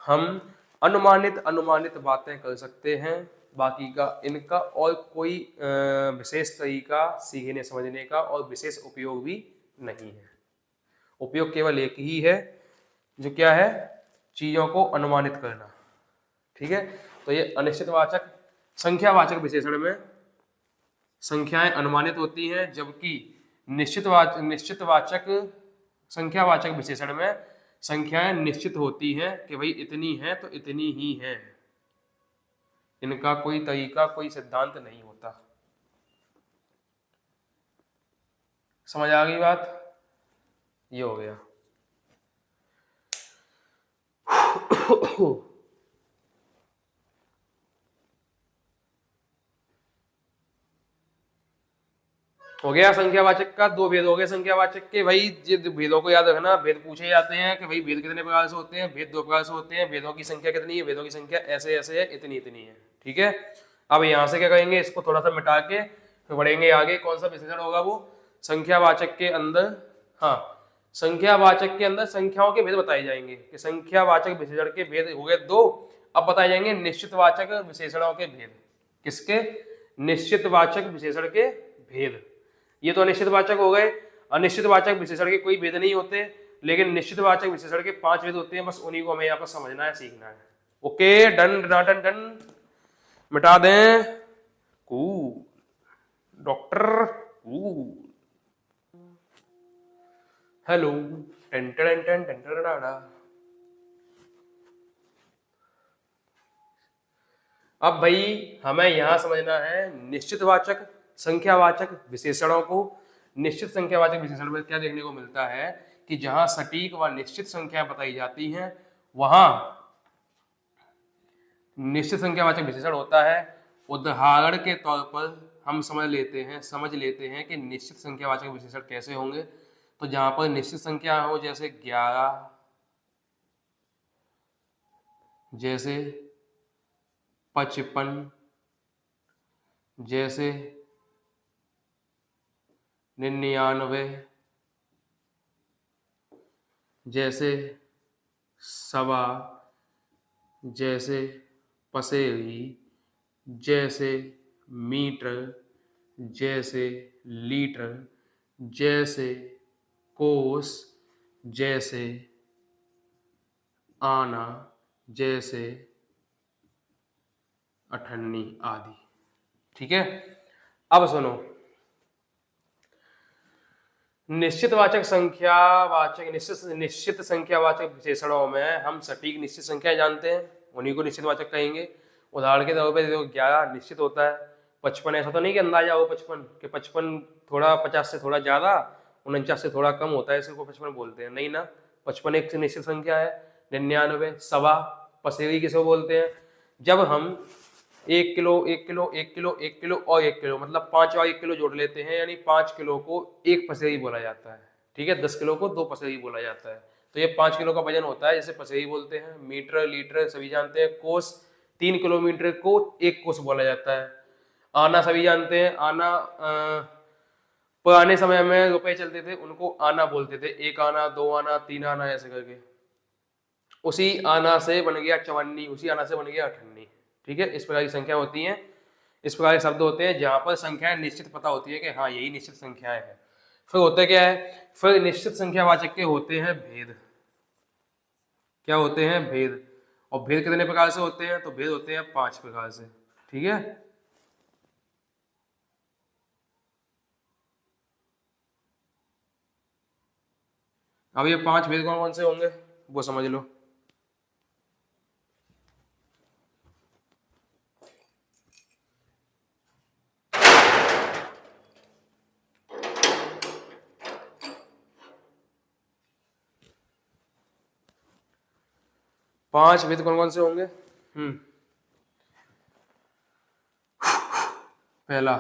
हम अनुमानित अनुमानित बातें कर सकते हैं। बाकी का इनका और कोई विशेष तरीका सीखने समझने का और विशेष उपयोग भी नहीं है। उपयोग केवल एक ही है, जो क्या है? चीजों को अनुमानित करना। ठीक है, तो ये अनिश्चितवाचक संख्यावाचक विशेषण में संख्याएं अनुमानित होती हैं, जबकि निश्चितवाचक संख्यावाचक विशेषण में संख्याएं निश्चित होती हैं कि भाई इतनी है तो इतनी ही है, इनका कोई तरीका कोई सिद्धांत नहीं होता। समझ आ गई बात? ये हो गया। हो गया संख्यावाचक का। दो भेद हो गए संख्यावाचक के। भाई ये भेदों को याद रखना, भेद पूछे जाते हैं कि भाई भेद कितने प्रकार से होते हैं, भेद दो प्रकार से होते हैं, भेदों की संख्या कितनी है, भेदों की संख्या ऐसे ऐसे है, इतनी इतनी है। ठीक है, अब यहाँ से क्या करेंगे, इसको थोड़ा सा मिटा के फिर बढ़ेंगे आगे। कौन सा विशेषण होगा वो? संख्यावाचक के अंदर, हाँ, संख्यावाचक के अंदर संख्याओं के भेद बताए जाएंगे कि संख्यावाचक विशेषण के भेद हो गए दो। अब बताए जाएंगे निश्चितवाचक विशेषणों के भेद। किसके? निश्चितवाचक विशेषण के भेद। ये तो अनिश्चितवाचक हो गए। अनिश्चितवाचक विशेषण के कोई भेद नहीं होते, लेकिन निश्चितवाचक विशेषण के 5 भेद होते हैं। बस उन्हीं को हमें यहाँ पर समझना है, सीखना है। ओके, डन डन डन, मिटा दें। Cool doctor, cool. Hello, ten ten ten ten ten. अब भाई हमें यहां समझना है निश्चितवाचक संख्यावाचक विशेषणों को। निश्चित संख्यावाचक विशेषण में क्या देखने को मिलता है कि जहां सटीक व निश्चित संख्या बताई जाती हैं, वहां निश्चित संख्यावाचक विशेषण होता है। उदाहरण के तौर पर हम समझ लेते हैं कि निश्चित संख्यावाचक विशेषण कैसे होंगे। तो जहां पर निश्चित संख्या हो, जैसे 11, जैसे 55, जैसे 99, जैसे 1.25, जैसे पसेरी, जैसे मीटर, जैसे लीटर, जैसे कोस, जैसे आना, जैसे अठन्नी आदि। ठीक है, अब सुनो, निश्चित संख्यावाचक विशेषणों में हम सटीक निश्चित संख्या जानते हैं, उन्हीं को निश्चितवाचक कहेंगे। उदाहरण के तौर पर 11 निश्चित होता है। 55 ऐसा तो नहीं कि अंदाजा हो 55 कि 55 थोड़ा 50 से थोड़ा ज्यादा, 49 से थोड़ा कम होता है, इसी को 55 बोलते हैं, नहीं ना। 55 एक निश्चित संख्या है। 99, 1.25 पसेरी किसको बोलते हैं? जब हम 1 किलो 1 किलो 1 किलो 1 किलो और 1 किलो मतलब 5 और 1 किलो जोड़ लेते हैं, यानी 5 किलो को 1 पसेरी बोला जाता है। ठीक है, 10 किलो को 2 पसेरी बोला जाता है। तो ये 5 किलो का वजन होता है, जिसे पसेरी बोलते हैं। मीटर लीटर सभी जानते हैं। कोस, 3 किलोमीटर को 1 कोस बोला जाता है। आना सभी जानते हैं। आना पुराने समय में रुपए चलते थे, उनको आना बोलते थे। 1 आना, 2 आना, 3 आना, ऐसे करके। उसी आना से बन गया चवन्नी, उसी आना से बन गया अठन्नी। ठीक है, इस प्रकार की संख्या होती हैं, इस प्रकार के शब्द होते हैं जहां पर संख्याएं निश्चित पता होती है कि हाँ यही निश्चित संख्याएं हैं। फिर होते क्या है, फिर निश्चित संख्यावाचक के होते हैं भेद। क्या होते हैं? भेद। और भेद कितने प्रकार से होते हैं? तो भेद होते हैं 5 प्रकार से। ठीक है, अब ये 5 भेद कौन कौन से होंगे वो समझ लो। पांच भेद कौन कौन से होंगे? पहला,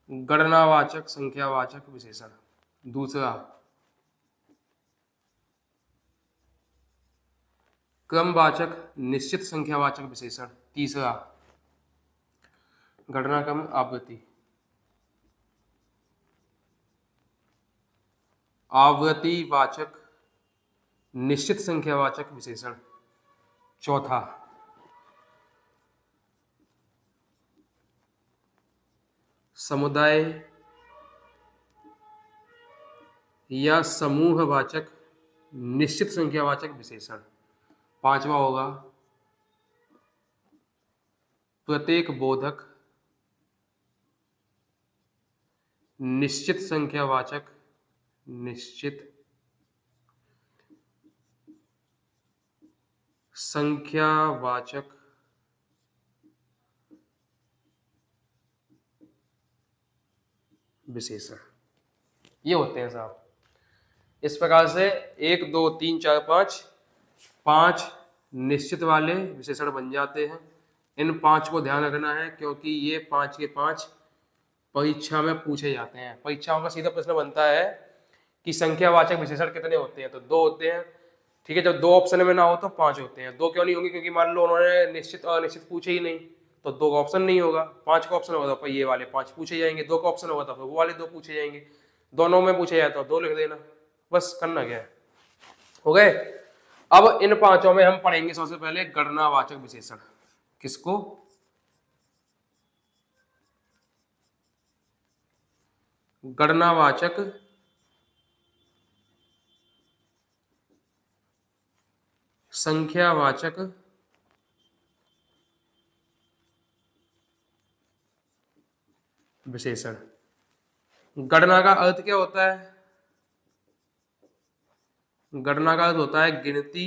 गणनावाचक संख्यावाचक विशेषण। दूसरा, क्रमवाचक निश्चित संख्यावाचक विशेषण। तीसरा, गणना क्रम आवृत्ति। आवृत्तिवाचक निश्चित संख्यावाचक विशेषण। चौथा, समुदाय या समूहवाचक निश्चित संख्यावाचक विशेषण। पांचवा होगा प्रत्येक बोधक निश्चित संख्यावाचक, निश्चित संख्यावाचक विशेषण। ये होते हैं साहब। इस प्रकार से 1 2 3 4 5 निश्चित वाले विशेषण बन जाते हैं। इन 5 को ध्यान रखना है क्योंकि ये 5 के 5 परीक्षा में पूछे जाते हैं। परीक्षाओं का सीधा प्रश्न बनता है कि संख्यावाचक विशेषण कितने होते हैं, तो 2 होते हैं। ठीक है, जब 2 ऑप्शन में ना हो तो 5 होते हैं। 2 क्यों नहीं होंगे, क्योंकि मान लो उन्होंने निश्चित और अनिश्चित पूछे ही नहीं, तो 2 का ऑप्शन नहीं होगा। 5 का ऑप्शन होगा तो ये वाले 5 पूछे जाएंगे, 2 का ऑप्शन होगा तो वो वाले 2 पूछे जाएंगे। दोनों में पूछे जाए तो 2 लिख देना, बस करना क्या है। हो गए। अब इन 5 में हम पढ़ेंगे सबसे पहले गणनावाचक विशेषण। किसको? गणनावाचक संख्यावाचक विशेषण। गणना का अर्थ क्या होता है? गणना का अर्थ होता है गिनती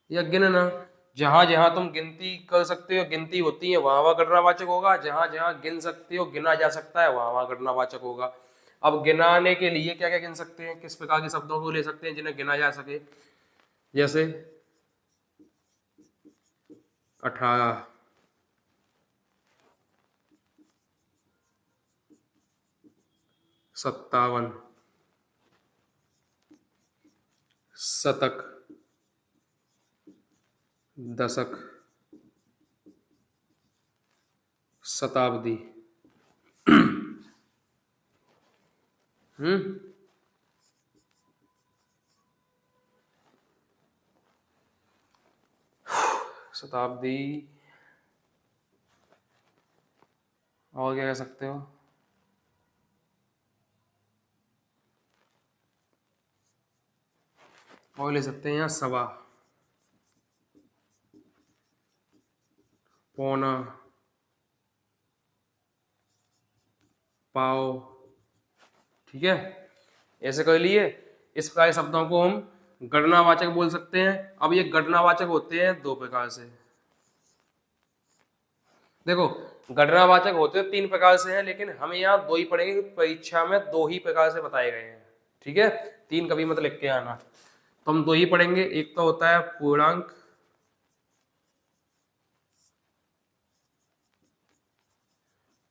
या गिनना। जहां जहां तुम गिनती कर सकते हो, गिनती होती है, वहां वहां गणनावाचक होगा। जहां जहां गिन सकते हो, गिना जा सकता है, वहां वहां गणनावाचक होगा। अब गिनाने के लिए क्या क्या गिन सकते हैं, किस प्रकार के शब्दों को ले सकते हैं जिन्हें गिना जा सके? जैसे 18, 57, शतक, दशक, शताब्दी। शताब्दी। और क्या कह सकते हो? और ले सकते हैं यहाँ सवा, पौना, पाव। ठीक है, ऐसे कर लिए। इस प्रकार शब्दों को हम गणनावाचक बोल सकते हैं। अब ये गणनावाचक होते हैं 2 प्रकार से। देखो, गणनावाचक होते 3 प्रकार से हैं, लेकिन हम यहाँ 2 ही पढ़ेंगे। परीक्षा में 2 ही प्रकार से बताए गए हैं। ठीक है, 3 कभी मत लिख के आना। तो हम 2 ही पढ़ेंगे। एक तो होता है पूर्णांक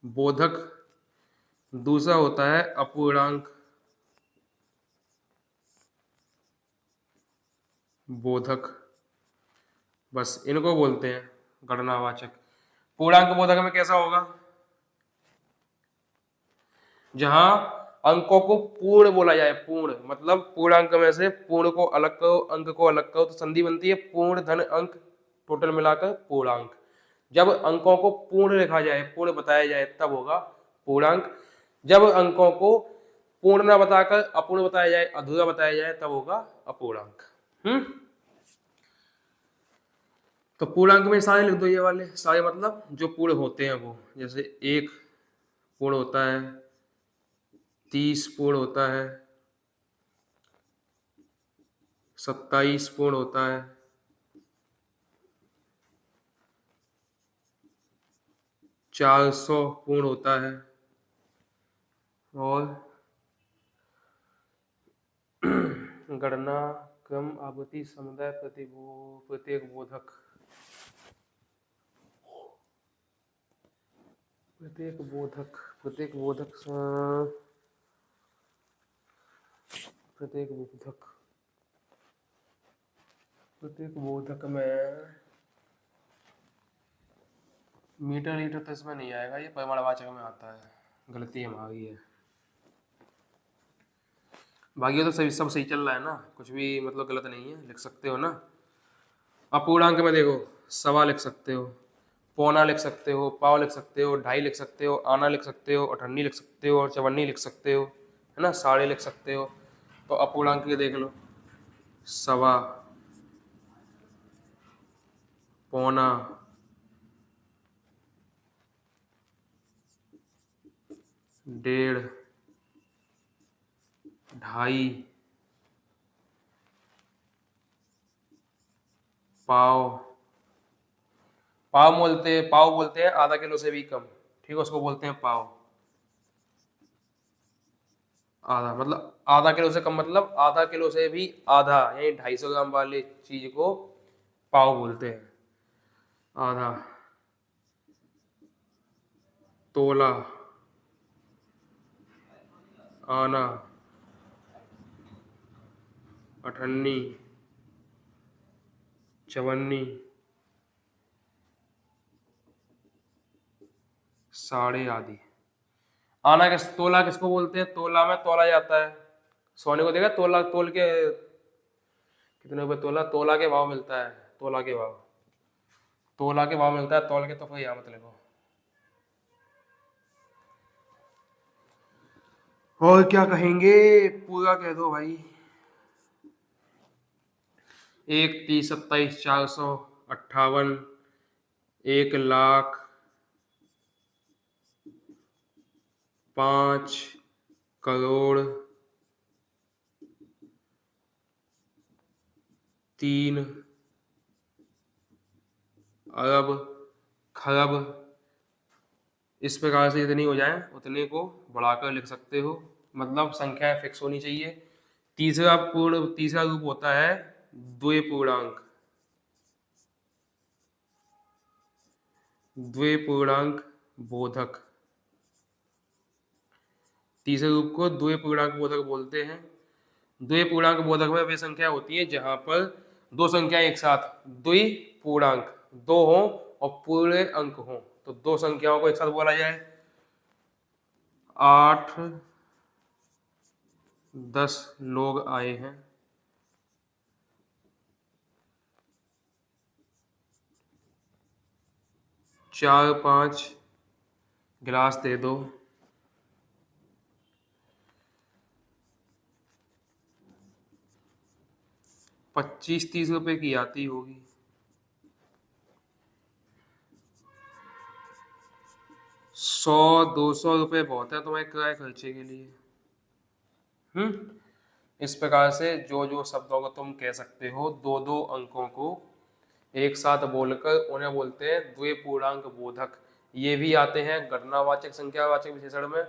बोधक, दूसरा होता है अपूर्णांक बोधक। बस इनको बोलते हैं गणनावाचक। पूर्णांक बोधक में कैसा होगा? जहां अंकों को पूर्ण बोला जाए। पूर्ण मतलब पूर्णांक में से पूर्ण को अलग करो, अंक को अलग करो, तो संधि बनती है पूर्ण धन अंक, टोटल मिलाकर पूर्णांक। जब अंकों को पूर्ण लिखा जाए, पूर्ण बताया जाए, तब होगा पूर्णांक। जब अंकों को पूर्ण न बताकर अपूर्ण बताया जाए, अधूरा बताया जाए, तब होगा अपूर्णांक। तो पूर्णांक में सारे लिख दो, ये वाले सारे, मतलब जो पूर्ण होते हैं वो। जैसे 1 पूर्ण होता है, 30 पूर्ण होता है, 27 पूर्ण होता है, 400 पूर्ण होता है, और गणना क्रम आवृत्ति समुदाय प्रत्येक बोधक, प्रत्येक बोधक प्रत्येक बोधक प्रत्येक बोधक प्रत्येक बोधक में मीटर लीटर तो इसमें नहीं आएगा, ये परिमाणवाचक में आता है। गलती हमारी है। बाकी तो सही, सब सही चल रहा है ना, कुछ भी मतलब गलत नहीं है, लिख सकते हो ना। अपूर्णांक में देखो, सवा लिख सकते हो, पौना लिख सकते हो, पाव लिख सकते हो, ढाई लिख सकते हो, आना लिख सकते हो, अठन्नी लिख सकते हो, और चवन्नी लिख सकते हो, है ना, साढ़े लिख सकते हो। तो अपूर्णांक के देख लो, सवा, पौना, डेढ़, ढाई, पाव। पाव बोलते हैं आधा किलो से भी कम, ठीक है, उसको बोलते हैं पाव। आधा मतलब आधा किलो से कम, मतलब आधा किलो से भी आधा, यानी 250 ग्राम वाली चीज को पाव बोलते हैं। आधा, तोला, आना, अठन्नी, चवन्नी, साढ़े आधी। आना तोला किसको बोलते हैं? तोला में तोला जाता है सोने को, देखा तोला, तोल के कितने रुपए तोला, तोला के भाव मिलता है, तोला के भाव, तोला के भाव मिलता है, तोल के तो कोई यहाँ मत लिखो। और क्या कहेंगे, पूरा कह दो भाई। 1, 30, 27, 458, 1,00,000, 5 करोड़, 3 अरब, खरब। इस प्रकार से जितनी हो जाए उतने को बढ़ाकर लिख सकते हो, मतलब संख्याएं फिक्स होनी चाहिए। तीसरा रूप होता है द्विपूर्णांक। द्विपूर्णांक बोधक, तीसरे रूप को द्विपूर्णांक बोधक बोलते हैं। द्विपूर्णांक बोधक में वे संख्या होती है जहां पर दो संख्या एक साथ, द्विपूर्णांक दो हो और पूरे अंक हो, तो दो संख्याओं को एक साथ बोला जाए। 8-10 लोग आए हैं, 4-5 गिलास दे दो, 25-30 रुपए की आती होगी। 100-200 रुपए बहुत है तुम्हारे किराए खर्चे के लिए। इस प्रकार से जो जो शब्दों को तुम कह सकते हो, दो दो अंकों को एक साथ बोलकर उन्हें बोलते हैं द्विपूर्णांक बोधक। ये भी आते हैं गणनावाचक संख्यावाचक विशेषण में।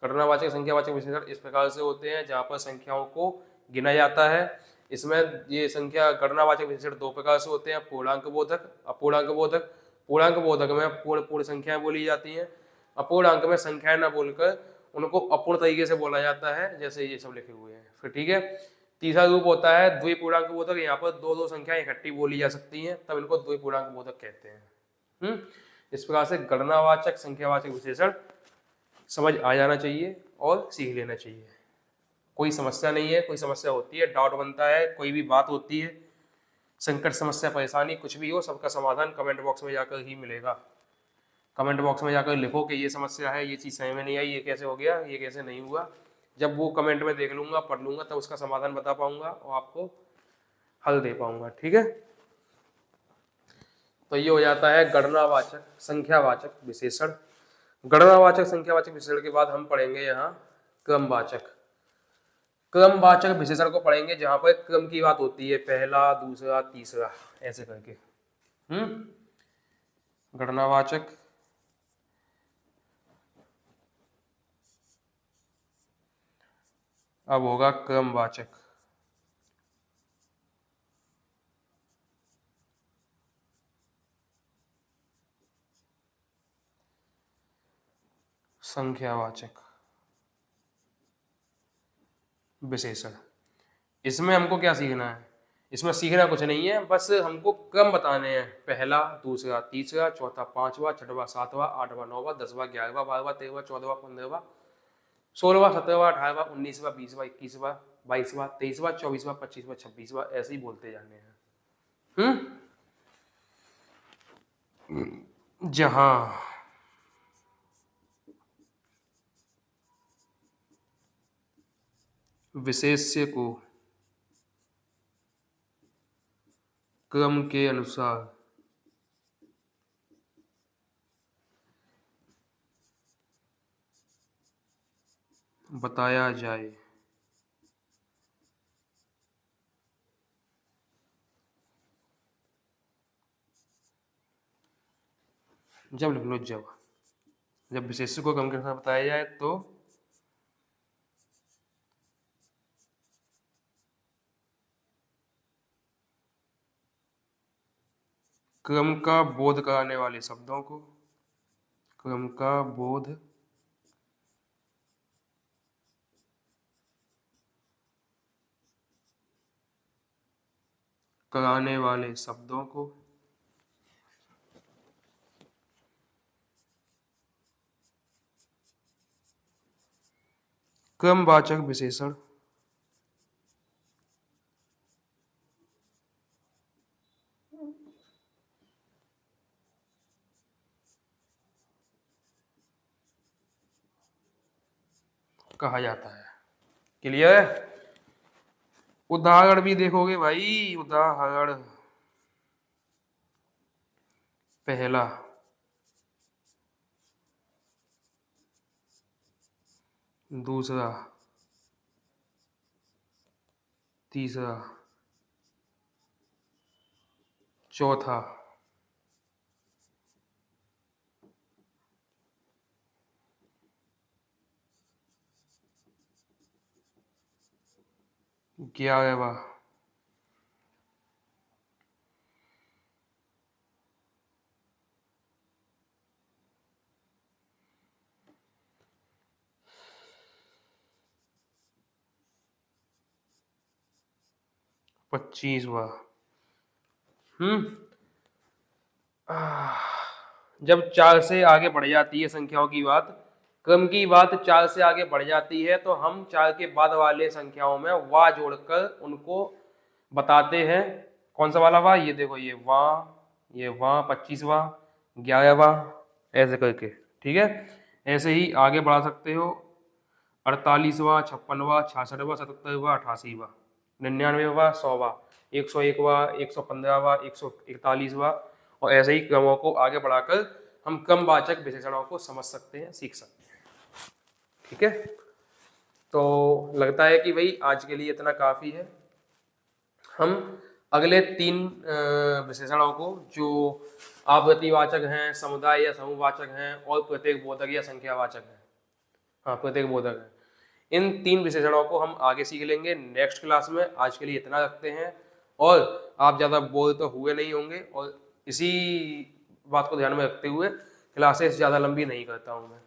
गणनावाचक संख्यावाचक विशेषण इस प्रकार से होते हैं जहाँ पर संख्याओं को गिना जाता है। इसमें ये संख्या गणनावाचक विशेषण दो प्रकार से होते हैं, पूर्णांक बोधक, अपूर्णांक बोधक। पूर्णांक बोधक में पूर्ण पूर्ण संख्याएं बोली जाती हैं, अपूर्णांक में संख्याएं न बोलकर उनको अपूर्ण तरीके से बोला जाता है, जैसे ये सब लिखे हुए हैं। फिर ठीक है, तीसरा रूप होता है द्विपूर्णांक बोधक। यहाँ पर दो दो संख्याएं इकट्ठी बोली जा सकती हैं, तब इनको द्विपूर्णांक बोधक कहते हैं। इस प्रकार से गणनावाचक संख्यावाचक विशेषण समझ आ जाना चाहिए और सीख लेना चाहिए। कोई समस्या नहीं है, कोई समस्या होती है, डाउट बनता है, कोई भी बात होती है, संकट, समस्या, परेशानी कुछ भी हो, सबका समाधान कमेंट बॉक्स में जाकर ही मिलेगा। कमेंट बॉक्स में जाकर लिखो कि ये समस्या है, ये चीज़ समझ में नहीं आई, ये कैसे हो गया, ये कैसे नहीं हुआ। जब वो कमेंट में देख लूंगा, पढ़ लूंगा, तब उसका समाधान बता पाऊंगा और आपको हल दे पाऊंगा। ठीक है, तो ये हो जाता है गणनावाचक संख्यावाचक विशेषण। गणनावाचक संख्यावाचक विशेषण के बाद हम पढ़ेंगे यहाँ क्रमवाचक। क्रमवाचक विशेषण को पढ़ेंगे जहां पर क्रम की बात होती है, पहला, दूसरा, तीसरा, ऐसे करके। गणनावाचक अब होगा क्रमवाचक। संख्यावाचक विशेषण। इसमें हमको क्या सीखना है? इसमें सीखना कुछ नहीं है, बस हमको क्रम बताने हैं, पहला, दूसरा, तीसरा, चौथा, पांचवा, छठवां, सातवां, आठवां, नौवां, 10वां, 11वां, 12वां, 13वां, 14वां, 15वां, 16वां, 17वां, 18वां, 19वां, 20वां, 21वां, 22वां, 23वां, 24वां, 25वां, 26वां, ऐसे ही बोलते जाने हैं। जहां विशेष्य को क्रम के अनुसार बताया जाए। जब लिख लो, जब विशेष्य को क्रम के अनुसार बताया जाए तो क्रम का बोध कराने वाले शब्दों को, क्रम का बोध कराने वाले शब्दों को क्रमवाचक विशेषण कहा जाता है। क्लियर है? उदाहरण भी देखोगे भाई। उदाहरण पहला, दूसरा, तीसरा, चौथा, ग्यारहवां, 25वां। जब 4 से आगे बढ़ जाती है संख्याओं की बात, क्रम की बात 4 से आगे बढ़ जाती है, तो हम 4 के बाद वाले संख्याओं में वा जोड़कर उनको बताते हैं। कौन सा वाला वा? ये देखो, ये वा 25वां, 11वां, ऐसे करके। ठीक है, ऐसे ही आगे बढ़ा सकते हो। 48वां, 56वां, 66वां, 77वां, 88वां, 99वां, 100वां, 101वां, 115वां, 141वां, और ऐसे ही क्रमों को आगे बढ़ाकर हम क्रमवाचक विशेषणों को समझ सकते हैं, सीख सकते हैं। ठीक है, तो लगता है कि भाई आज के लिए इतना काफ़ी है। हम अगले 3 विशेषणों को, जो आवृत्तिवाचक हैं, समुदाय या समूहवाचक हैं, और प्रत्येक बोधक या संख्यावाचक हैं, हाँ प्रत्येक बोधक है, इन 3 विशेषणों को हम आगे सीख लेंगे नेक्स्ट क्लास में। आज के लिए इतना रखते हैं, और आप ज़्यादा बोर तो हुए नहीं होंगे, और इसी बात को ध्यान में रखते हुए क्लासेस ज़्यादा लंबी नहीं करता हूँ मैं।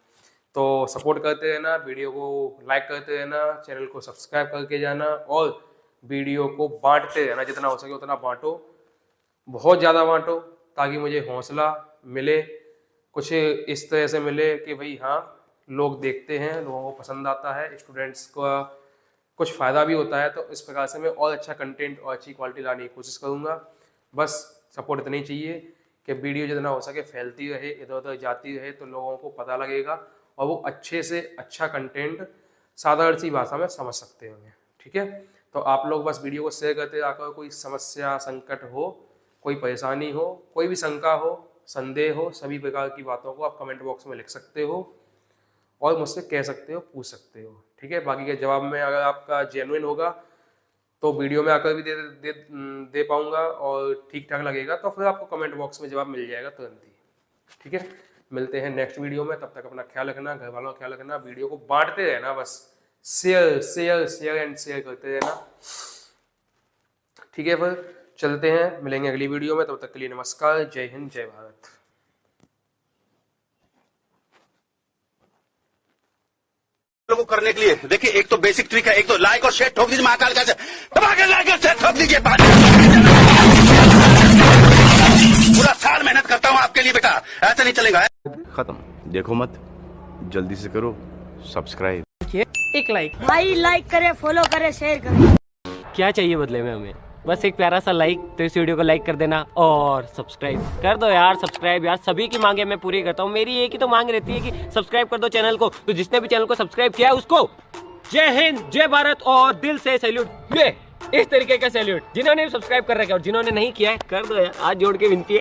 तो सपोर्ट करते रहना, वीडियो को लाइक करते रहना, चैनल को सब्सक्राइब करके जाना, और वीडियो को बांटते रहना, जितना हो सके उतना बांटो, बहुत ज़्यादा बांटो, ताकि मुझे हौसला मिले, कुछ इस तरह से मिले कि भाई हाँ लोग देखते हैं, लोगों को पसंद आता है, स्टूडेंट्स का कुछ फ़ायदा भी होता है। तो इस प्रकार से मैं और अच्छा कंटेंट और अच्छी क्वालिटी लाने की कोशिश करूँगा। बस सपोर्ट इतनी चाहिए कि वीडियो जितना हो सके फैलती रहे, इधर उधर जाती रहे, तो लोगों को पता लगेगा और वो अच्छे से अच्छा कंटेंट साधारण सी भाषा में समझ सकते होंगे। ठीक है, तो आप लोग बस वीडियो को शेयर करते जाकर, कोई समस्या संकट हो, कोई परेशानी हो, कोई भी शंका हो, संदेह हो, सभी प्रकार की बातों को आप कमेंट बॉक्स में लिख सकते हो और मुझसे कह सकते हो, पूछ सकते हो। ठीक है, बाकी के जवाब में अगर आपका जेन्युइन होगा तो वीडियो में आकर भी दे पाऊंगा, और ठीक ठाक लगेगा तो फिर आपको कमेंट बॉक्स में जवाब मिल जाएगा तुरंत ही। ठीक है, मिलते हैं नेक्स्ट वीडियो में। तब तक अपना ख्याल रखना, घर वालों का ख्याल रखना, वीडियो को बांटते रहना, बस share share share and share करते रहना। ठीक है, फिर चलते हैं, मिलेंगे अगली वीडियो में। तब तक के लिए नमस्कार, जय हिंद, जय भारत। लोगों करने के लिए देखिए, एक तो बेसिक ट्रिक है, एक तो लाइक और शेयर ठोक दीजिए, महाकाल का लाइक और शेयर ठोक दीजिए। पूरा साल मेहनत करता हूँ आपके लिए बेटा, ऐसा नहीं चलेगा। खत्म, देखो मत, जल्दी से करो सब्सक्राइब। एक लाइक भाई, लाइक करे, फॉलो करे, शेयर करे। क्या चाहिए बदले में हमें? बस एक प्यारा सा लाइक। तो इस वीडियो को लाइक कर देना और सब्सक्राइब कर दो यार। सब्सक्राइब यार, सभी की मांगे मैं पूरी करता हूँ। मेरी एक ही तो मांग रहती है कि सब्सक्राइब कर दो चैनल को। तो जिसने भी चैनल को सब्सक्राइब किया है उसको जय हिंद, जय भारत और दिल से सैल्यूट। ये इस तरीके का सैल्यूट जिन्होंने सब्सक्राइब कर रखा है और जिन्होंने नहीं किया है कर दो यार, हाथ जोड़ के विनती है।